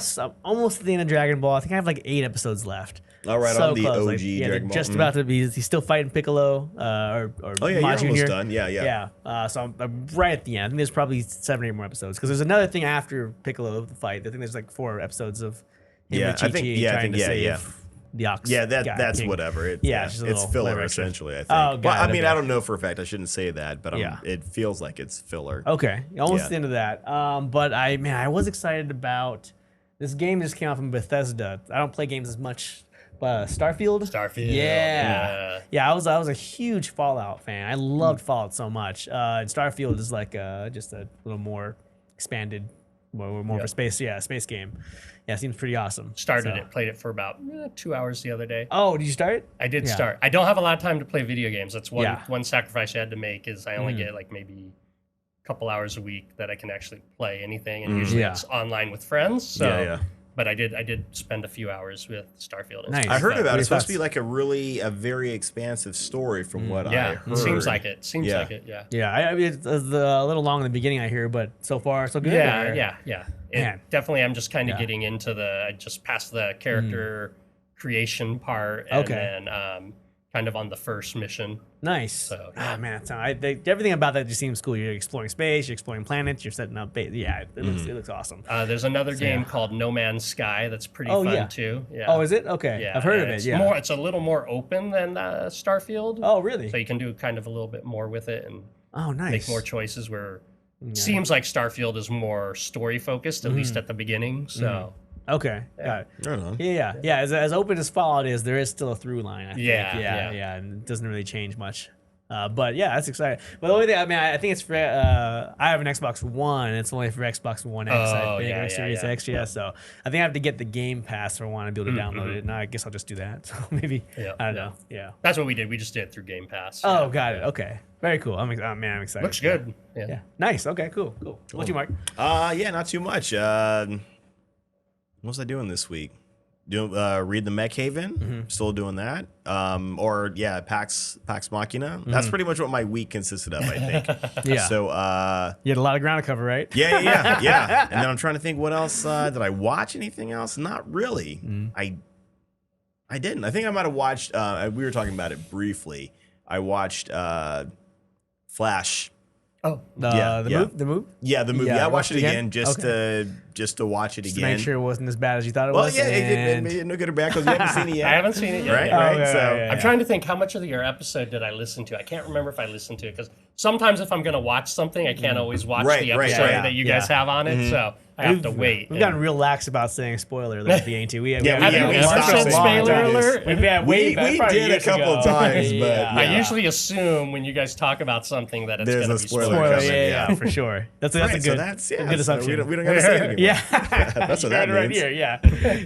So I'm almost at the end of Dragon Ball. I think I have like 8 episodes left. All right, So on the close. OG Like, Dragon Ball. just about to be. He's still fighting Piccolo, or Oh yeah, Ma you're Jr. almost done. Yeah. So I'm right at the end. I think there's probably 7 or 8 more episodes because there's another thing after Piccolo the fight. I think there's like 4 episodes of him and Chi-Chi trying to save the Ox. Yeah, guy, that's King. whatever. It's just a it's little filler flavor extra. essentially. I think. Oh, well, I God, mean, okay. I don't know for a fact. I shouldn't say that, but it feels like it's filler. Okay, almost Yeah. at the end of that. But I was excited about this game that just came out from Bethesda. I don't play games as much. Starfield. Yeah. I was a huge Fallout fan. I loved Fallout so much. And Starfield is like just a little more expanded, more of a space game. Yeah, it seems pretty awesome. Played it for about 2 hours the other day. Oh, did you start it? I did start. I don't have a lot of time to play video games. That's one sacrifice I had to make is I only get like maybe a couple hours a week that I can actually play anything, and usually it's online with friends. So But I did spend a few hours with Starfield. Nice. I heard about it. It's supposed to be like a very expansive story from what I heard. Seems like it. Yeah. Yeah, I mean, it's a little long in the beginning, I hear, but so far, so good. Yeah. Man. Definitely, I'm just kind of getting into I just passed the character creation part, and then kind of on the first mission. Nice. So, man, everything about that just seems cool. You're exploring space, you're exploring planets, you're setting up base. Yeah, it looks awesome. There's another game called No Man's Sky that's pretty fun too. Yeah. Oh, is it? Okay. Yeah, I've heard of it. Yeah. It's a little more open than Starfield. Oh, really? So you can do kind of a little bit more with it and nice. make more choices. Where seems like Starfield is more story focused, at least at the beginning. So. Okay, got it. Right on. Yeah. As open as Fallout is, there is still a through line. I think. Yeah, and it doesn't really change much. But yeah, that's exciting. But the only thing, I think it's for. I have an Xbox One. It's only for Xbox One X. I think, Series X. Yeah. So I think I have to get the Game Pass for one and be able to download it. And I guess I'll just do that. So maybe. I don't know. Yeah. That's what we did. We just did it through Game Pass. Oh, got it. Okay. Very cool. I'm excited. Looks good. Yeah. Nice. Okay. Cool. What you, Mark? Not too much. What was I doing this week? Read the Mechhaven. Still doing that. Pax Machina. That's pretty much what my week consisted of, I think. Yeah. So you had a lot of ground to cover, right? Yeah. And then I'm trying to think what else. Did I watch anything else? Not really. I I didn't. I think I might have watched. We were talking about it briefly. I watched Flash. Oh, the movie. Yeah, the movie. Yeah, I watched it again Okay. just to watch it Just again. to make sure it wasn't as bad as you thought it Well, was. yeah, and- it no good or bad because you haven't seen it yet. I haven't seen it yet. Right, Yeah. right. yeah, So yeah, yeah. I'm trying to think how much of your episode did I listen to. I can't remember if I listened to it because sometimes if I'm going to watch something, I can't always watch Right, the right, episode yeah, that you guys have on it. So I have to wait. We've gotten real lax about saying spoiler alert at the beginning too. We Yeah, Have you we ever stopped said saying spoiler it. alert? We've had way back, we probably did a years couple ago. times, but Yeah. I yeah. usually assume when you guys talk about something that it's There's going to a be spoiler spoiled. coming. Yeah, for sure. That's a Right, good, so that's a yeah, good so assumption. we don't gotta say it anymore. Yeah, That's what You that got it right means. here. Yeah,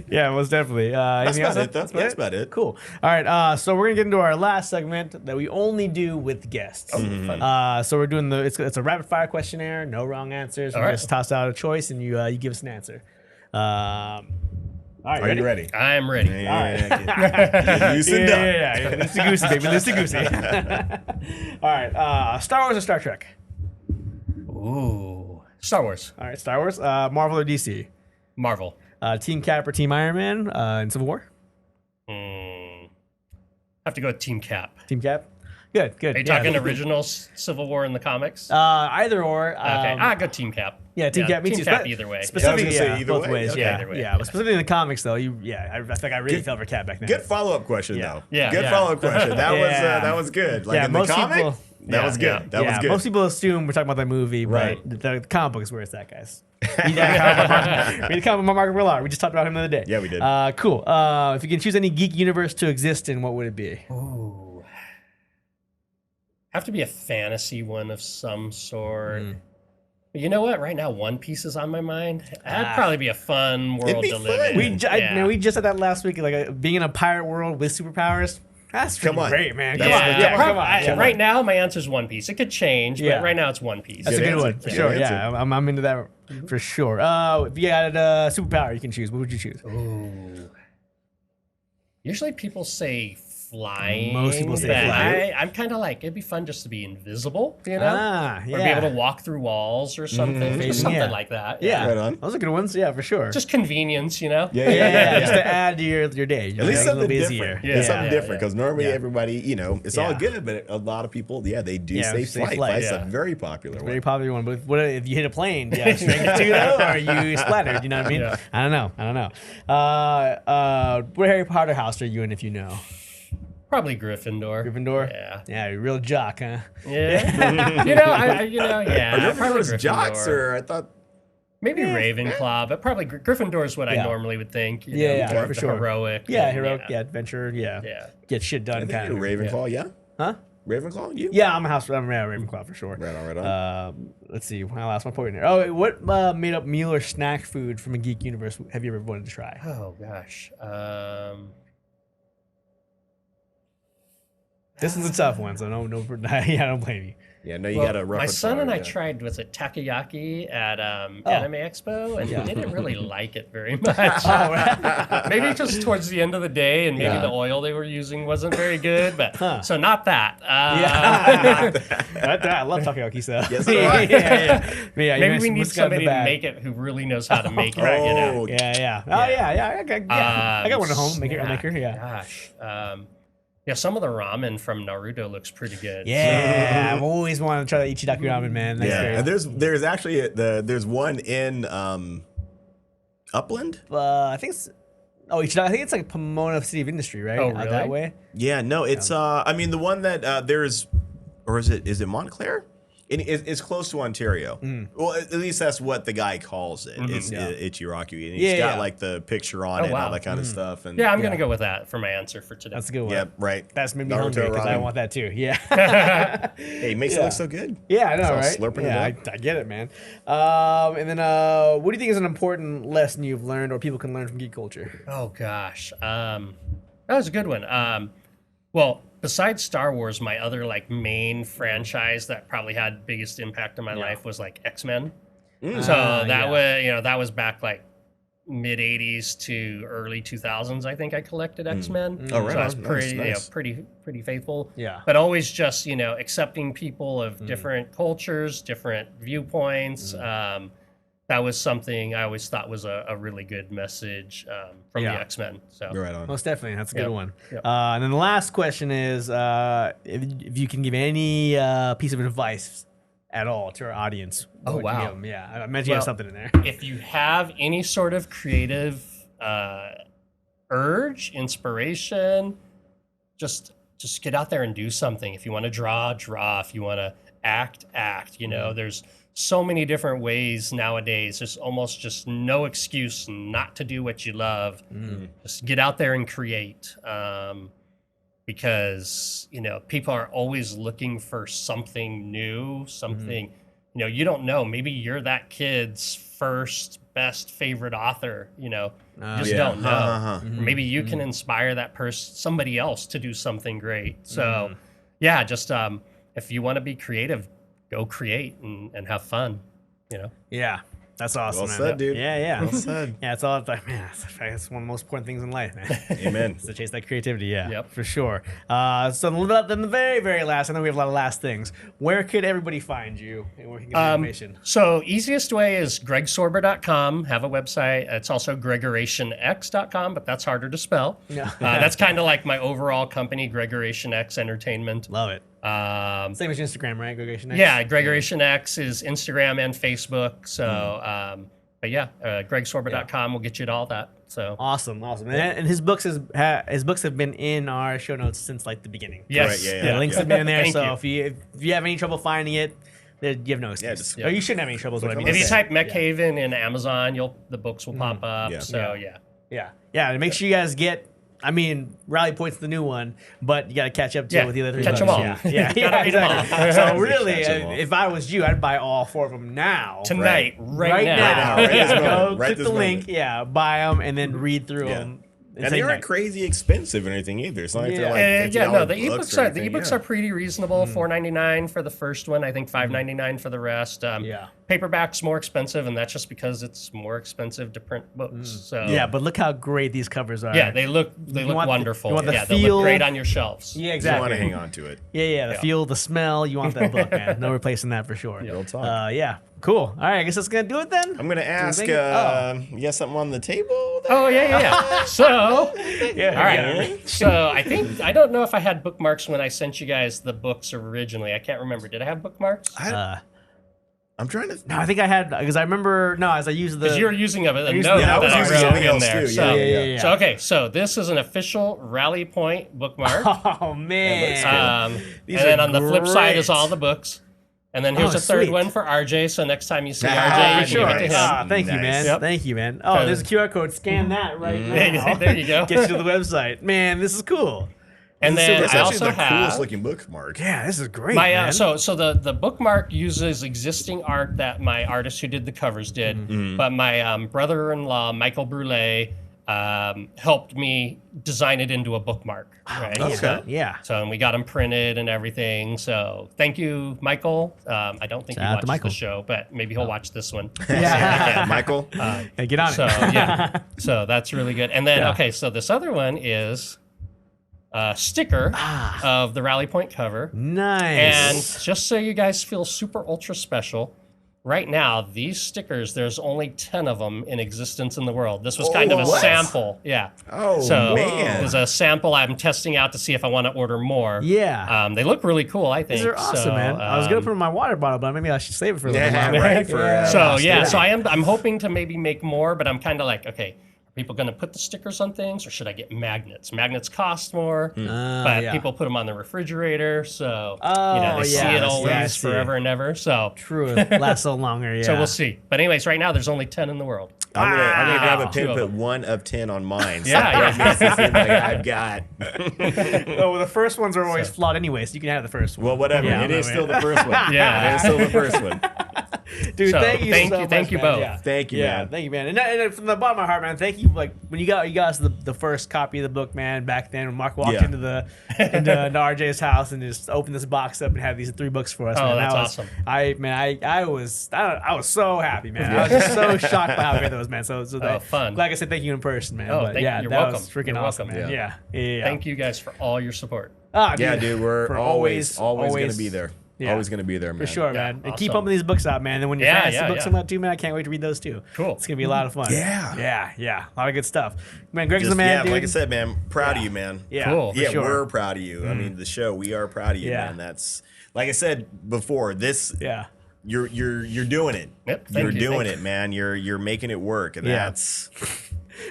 yeah, most definitely. That's Anything about else? it, though. Yeah, that's about it. Cool. All right, so we're gonna get into our last segment that we only do with guests. So we're doing it's a rapid fire questionnaire, no wrong answers. We All right. just toss out a choice and you give us an answer. All right, Are you ready? I am ready. Yeah, loosened up. Yeah. Loosey goosey, baby. Loosey goosey. All right, Star Wars or Star Trek? Ooh. Star Wars. All right, Star Wars. Marvel or DC? Marvel. Team Cap or Team Iron Man in Civil War? Have to go with Team Cap. Team Cap. Good. Are you talking original Civil War in the comics? Either or. Okay, I go Team Cap. Yeah, Team Cap. Me Team too. Cap either way. Specifically, Yeah, I was gonna say either both way. ways. Okay. Yeah, Either way, yeah. yeah. But specifically in the comics, though, I think I really felt for Cap back then. Good follow-up question though. Yeah, Good yeah. follow-up question. That was Yeah. that was good. Like Yeah, in the most comic, people- that was good. yeah. That was good. Most people assume we're talking about that movie, Right. but the comic book is where it's at, guys. Read the comic book Mark Willard. We just talked about him the other day. Yeah, we did. Cool. If you can choose any geek universe to exist in, what would it be? Ooh. Have to be a fantasy one of some sort. But you know what? Right now, One Piece is on my mind. That'd probably be a fun world be to live fun. in. We just said that last week. Like being in a pirate world with superpowers. That's Come on. great, man. That's Come on, fantastic. come on. Come on. Right now, my answer is One Piece. It could change, Yeah. but right now it's One Piece. That's a Good good one answer. for Good sure. answer. Yeah, I'm into that for sure. If you had a superpower you can choose, what would you choose? Ooh. Usually people say flying. Most people say but flying. I'm kind of like, it'd be fun just to be invisible, you know? Yeah. Or be able to walk through walls or something. Just something Yeah. like that. Yeah, Right on. those are good ones. Yeah, for sure. Just convenience, you know? yeah, just to add to your day. At least something different. easier. Yeah. It's something Yeah. different because normally Yeah. everybody, it's all Yeah. good, but a lot of people, they do Yeah, say say flight. flight, Flight's yeah. a very popular Very one. popular one, but what if you hit a plane? Do you have strength too, though, or are you splattered? You know what I mean? Yeah. I don't know. What Harry Potter house are you in, if you know? Probably Gryffindor. Gryffindor. Yeah. Yeah, you're a real jock, huh? Yeah. Are probably those jocks Gryffindor. or I thought Maybe Ravenclaw, but probably Gryffindor is what I Yeah. normally would think. Yeah, more for of the sure. Heroic. Yeah, and- heroic. Yeah, adventure. Yeah. Yeah. Get shit I done, think kind you're of. Ravenclaw, yeah? Huh? Ravenclaw, you? Yeah, I'm a Ravenclaw for sure. Right on, right on. Let's see. I lost my point here. Oh, wait, what made up meal or snack food from a geek universe have you ever wanted to try? Oh gosh. This is a tough one, so no, yeah, don't blame you. Yeah, no, you Well, got a rough my son and I yeah. tried, was it takoyaki at Anime Expo, and Yeah. he didn't really like it very much. Oh, right. Maybe just towards the end of the day, and maybe the oil they were using wasn't very good, but so not that. I love takoyaki stuff. Yes, so do I. yeah. Maybe we need somebody to make it who really knows how to make it. You know? Oh, Yeah. Oh, yeah. I got one at home. Make her. Yeah. Gosh. Yeah, some of the ramen from Naruto looks pretty good. Yeah. I've always wanted to try that Ichidaki ramen, man. That's yeah. great. And there's actually there's one in Upland. I think it's. Oh, I think it's like Pomona City of Industry, right? Oh, Out really? that way. Yeah, no, it's I mean the one that there's, or is it Montclair? It's close to Ontario. Well, at least that's what the guy calls it. It's Ichiraku, and he's got like the picture on it and all that kind of stuff. And Yeah, I'm going to go with that for my answer for today. That's a good one. yeah, right. That's made me Naruto hungry because I ramen. want that too. Yeah. Hey, it makes it Yeah. look so good. Yeah, I know, all right? slurping it Yeah, up. I get it, man. And then, what do you think is an important lesson you've learned or people can learn from geek culture? Oh, gosh. That was a good one. Well, besides Star Wars, my other like main franchise that probably had biggest impact on my life was like X-Men. So that was back like mid 80s to early 2000s. I think I collected X-Men. Oh, right So I was on. pretty, Nice. pretty faithful. Yeah. But always just, accepting people of different cultures, different viewpoints. that was something I always thought was a really good message from the X-Men. So You're right on. Most definitely, that's a good one. Yep. And then the last question is, if you can give any piece of advice at all to our audience. what Oh, would you wow. give them? Yeah, I imagine you have something in there. if you have any sort of creative urge, inspiration, just get out there and do something. If you want to draw. If you want to act. You know, there's so many different ways nowadays. There's almost just no excuse not to do what you love. Just get out there and create. Because, you know, people are always looking for something new, something, you know, you don't know. Maybe you're that kid's first, best, favorite author, you know, you just don't know. Maybe you can inspire that person, somebody else to do something great. So, yeah, just if you want to be creative, go create and have fun, you know? Yeah. That's awesome, Well man. said, dude. Yeah. Well said. Yeah, it's all like, man, that's one of the most important things in life, man. Amen. It's to chase that creativity, Yep. for sure. So a little bit in the very, very last, I know we have a lot of last things. Where could everybody find you and where can get information? So easiest way is gregsorber.com, have a website. It's also gregorationx.com, but that's harder to spell. Yeah. That's kind of like my overall company, Gregoration X Entertainment. Love it. Same as Instagram, right? Gregation X? Yeah, Gregoration X is Instagram and Facebook. So, but yeah, gregsorber.com will get you to all that. So Awesome. And his books have been in our show notes since like the beginning. yes, Right, The links have been in there. Thank So you. if you have any trouble finding it, you have no excuse. just- Or you shouldn't have any trouble. Is what I mean. If you to say. type Mechhaven in Amazon, the books will pop up. Yeah. So Yeah. And make sure you guys get. I mean, Rally Point's the new one, but you got to catch up to Yeah, it with the other three. catch 'em books. all. Yeah, Gotta read 'em all. exactly. So really, Catch 'em all. if I was you, I'd buy all 4 of them now. tonight, right now. Right this moment. Go Right click this the link. moment. Yeah, buy them and then read through Yeah. them. And they aren't crazy expensive or anything either. It's not like they're like No, the $50 ebooks or are the anything. ebooks are pretty reasonable. $4.99 for the first one. I think $5.99 for the rest. Paperback's more expensive, and that's just because it's more expensive to print books. So Yeah, but look how great these covers are. yeah, they look want the- wonderful. you want the yeah, they feel. look great on your shelves. Yeah, You exactly. want to hang on to it. Yeah, the feel, the smell. You want that book, man. No replacing that for sure. Real talk. Yeah, cool. All right, I guess that's gonna do it then. I'm gonna ask. think- You got something on the table? There? Oh yeah. So Yeah. all right. So I don't know if I had bookmarks when I sent you guys the books originally. I can't remember. Did I have bookmarks? I'm trying to. No, I think I had because I remember. No, as I used the. Because you were using a note yeah, I that was I using wrote something in else there. too. So, Yeah. so okay, so this is an official Rally Point bookmark. Oh man. And These then are on the flip side is great. all the books. And then here's Oh, a third sweet. one for RJ. So next time you see Ah, RJ, for you sure. can give it to him. Thank you, man. Nice. Yep. Thank you, man. Oh, there's a QR code. Scan that right now. There you go. Get you to the website. Man, this is cool. And This is then It's I actually also the have coolest looking bookmark. Yeah, this is great, my man. so the bookmark uses existing art that my artist who did the covers did, but my brother-in-law Michael Brule helped me design it into a bookmark. Right? Okay. Yeah. So and we got them printed and everything. So thank you, Michael. I don't think Shout out he to watches Michael. the show, but maybe he'll watch this one. Yeah. Michael. Hey, get on So it. yeah, so that's really good. And then okay, so this other one is a sticker of the Rally Point cover. Nice. And just so you guys feel super ultra special, right now these stickers, there's only 10 of them in existence in the world. This was kind of a what? sample. Yeah. Oh, So man. there's a sample I'm testing out to see if I want to order more. Yeah. They look really cool, I think. These are awesome, So, man. I was gonna put them in my water bottle, but maybe I should save it for a little Yeah, while. right. For, So yeah, so I'm hoping to maybe make more, but I'm kind of like, okay, are people going to put the stickers on things, or should I get magnets? Magnets cost more, but yeah. people put them on the refrigerator, so Oh, they see yeah, it I always see. forever and ever. So True. It lasts so longer. Yeah. so we'll see. But anyways, right now there's only 10 in the world. I'm gonna grab a Wow. pen, Two of put them. 1 of 10 on mine. So Yeah, that makes it seem like I've got. Oh, well, the first ones are always flawed anyway, so you can have the first one. Well, whatever. Yeah, it is I still mean- the first one. Yeah. It is still the first one. Dude, So, thank you thank so you- much, thank you man. both. Yeah. Thank you, Yeah, man. thank you, man. And from the bottom of my heart, man, thank you. Like when you got us the first copy of the book, man, back then when Mark walked Yeah. into RJ's house and just opened this box up and had these 3 books for us. Oh, man. that's That was- awesome. I was so happy, man. I was just so shocked by how great that was, man. So fun. Glad I said thank you in person, man. Oh, But thank yeah, you. You're that welcome. was freaking You're awesome, welcome. man. Yeah. Thank you guys for all your support. Ah, Yeah, dude, we're for always going to be there. Yeah. Always going to be there, man. For sure, Yeah, man. And keep awesome. pumping these books out, man. And then when your Yeah, fantasy yeah, books yeah. come out too, man, I can't wait to read those too. Cool. It's gonna be a lot of fun. Yeah. Yeah. A lot of good stuff. Man, Greg's Just, the man, dude. like I said, man, proud of you, man. Yeah. Cool. For Yeah, sure. we're proud of you. I mean, the show, we are proud of you, Yeah. man. That's like I said before. This, Yeah. you're doing it. Yep, thank You're you, doing thank it, man. You're making it work, and Yeah.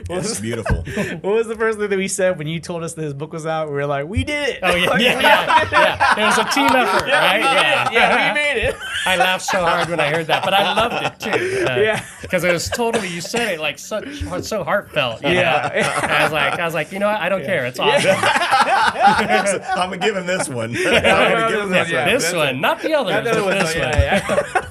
that's beautiful. What was the first thing that we said when you told us that his book was out? We were like, we did it. Oh yeah, yeah. It was a team effort, right? Yeah, we made it. I laughed so hard when I heard that, but I loved it too. Yeah. Because it was totally, you said it like so heartfelt. you know? Yeah. I was like, you know what? I don't care. It's awesome. I'm gonna give him this one. I'm gonna give him this Yeah. one. This one, not the other. That other but one, this one.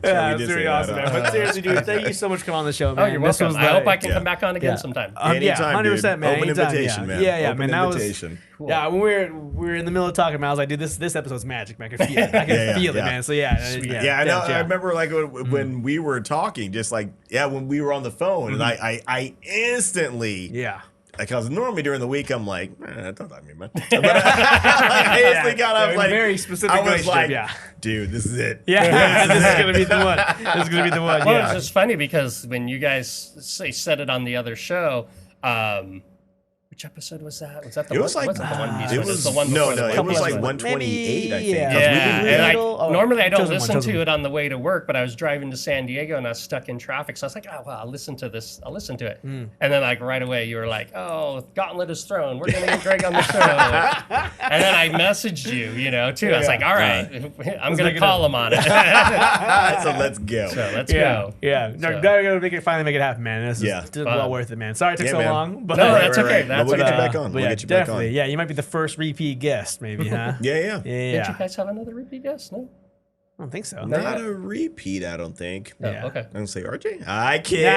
Yeah, we it's did really say awesome, that. man. But seriously, dude, thank you so much for coming on the show, man. Oh, you're This welcome. was I hope I can yeah. come back on again sometime. Yeah, Anytime, 100%, man. Open Anytime, invitation, man. Yeah, Open man. That invitation. was, yeah, when we were in the middle of talking, man, I was like, dude, this episode's magic, man. I can feel it. I can feel it, man. So yeah, Yeah, I know. I remember like when we were talking, just like when we were on the phone, and I instantly because normally during the week I'm like, don't talk to me, man. But I instantly got up like very specific. I was like, yeah. dude, this is it. Yeah, this is gonna be the one. This is gonna be the one. Well, Yeah. it's just funny because when you guys said it on the other show, which episode was that? Was that the It was like wasn't the One Piece it one? was the one no, before the no, One it was Piece like one. 128, I think. Yeah. 'cause we Yeah, did- and Little- normally I don't chosen one, listen chosen to one. it on the way to work, but I was driving to San Diego and I was stuck in traffic, so I was like, oh well, I'll listen to this. I'll listen to it. And then like right away you were like, oh, Gauntlet is thrown. We're gonna get Greg on the show. And then I messaged you, too. I was like, all right, I'm gonna call him on it. so let's go. So let's Yeah, go. yeah. No, So- gotta finally make it happen, man. This Yeah. is well worth it, man. Sorry it took Yeah, so man. long, but No, that's okay. But That's we'll get you okay. back on. but We'll yeah, get you back definitely. on. Yeah, you might be the first repeat guest, maybe, huh? Yeah. Did you guys have another repeat guest? No. I don't think so. Not a repeat, I don't think. Oh, Yeah. okay. I'm gonna say RJ. I kid.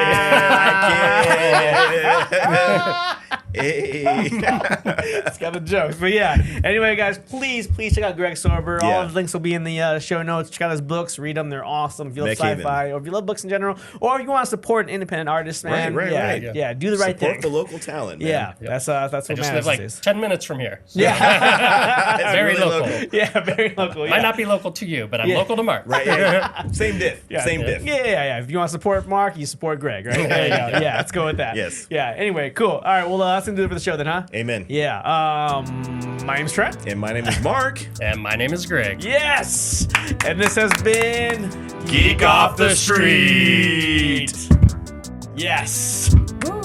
Hey. It's got the jokes. But yeah. Anyway, guys, please check out Greg Sorber. All Yeah. of the links will be in the show notes. Check out his books. Read them. They're awesome. If you love Mechhaven. sci-fi or if you love books in general, or if you want to support an independent artist, man. Right, yeah, right. Yeah, do the right Support thing. the local talent, man. Yeah, that's what I just matters. live like is. 10 minutes from here. So Yeah. very really local. local. Yeah, very local. Yeah. Might not be local to you, but I'm Yeah. local to Mark. Right, yeah. Same diff. Yeah. Same diff. Yeah. If you want to support Mark, you support Greg, right? There you go. Yeah, let's go with that. Yes. Yeah. Anyway, cool. All right. Well, that's gonna do it for the show then, huh? Amen. Yeah. My name's Trent. And my name is Mark. And my name is Greg. Yes. And this has been Geek Off The Street. Yes.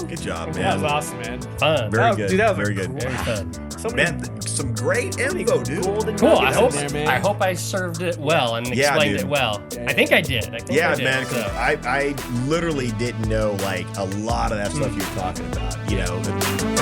Good job, That was man. awesome, man. Fun. Very Oh, good. dude, that was Very a good. Very fun. So many Man, some great info, dude. golden Cool. I nuggets hope in there, man. I hope I served it well and Yeah, explained dude. it well. I think I did. I think Yeah, I did, man. 'Cause so. I literally didn't know like a lot of that stuff you were talking about.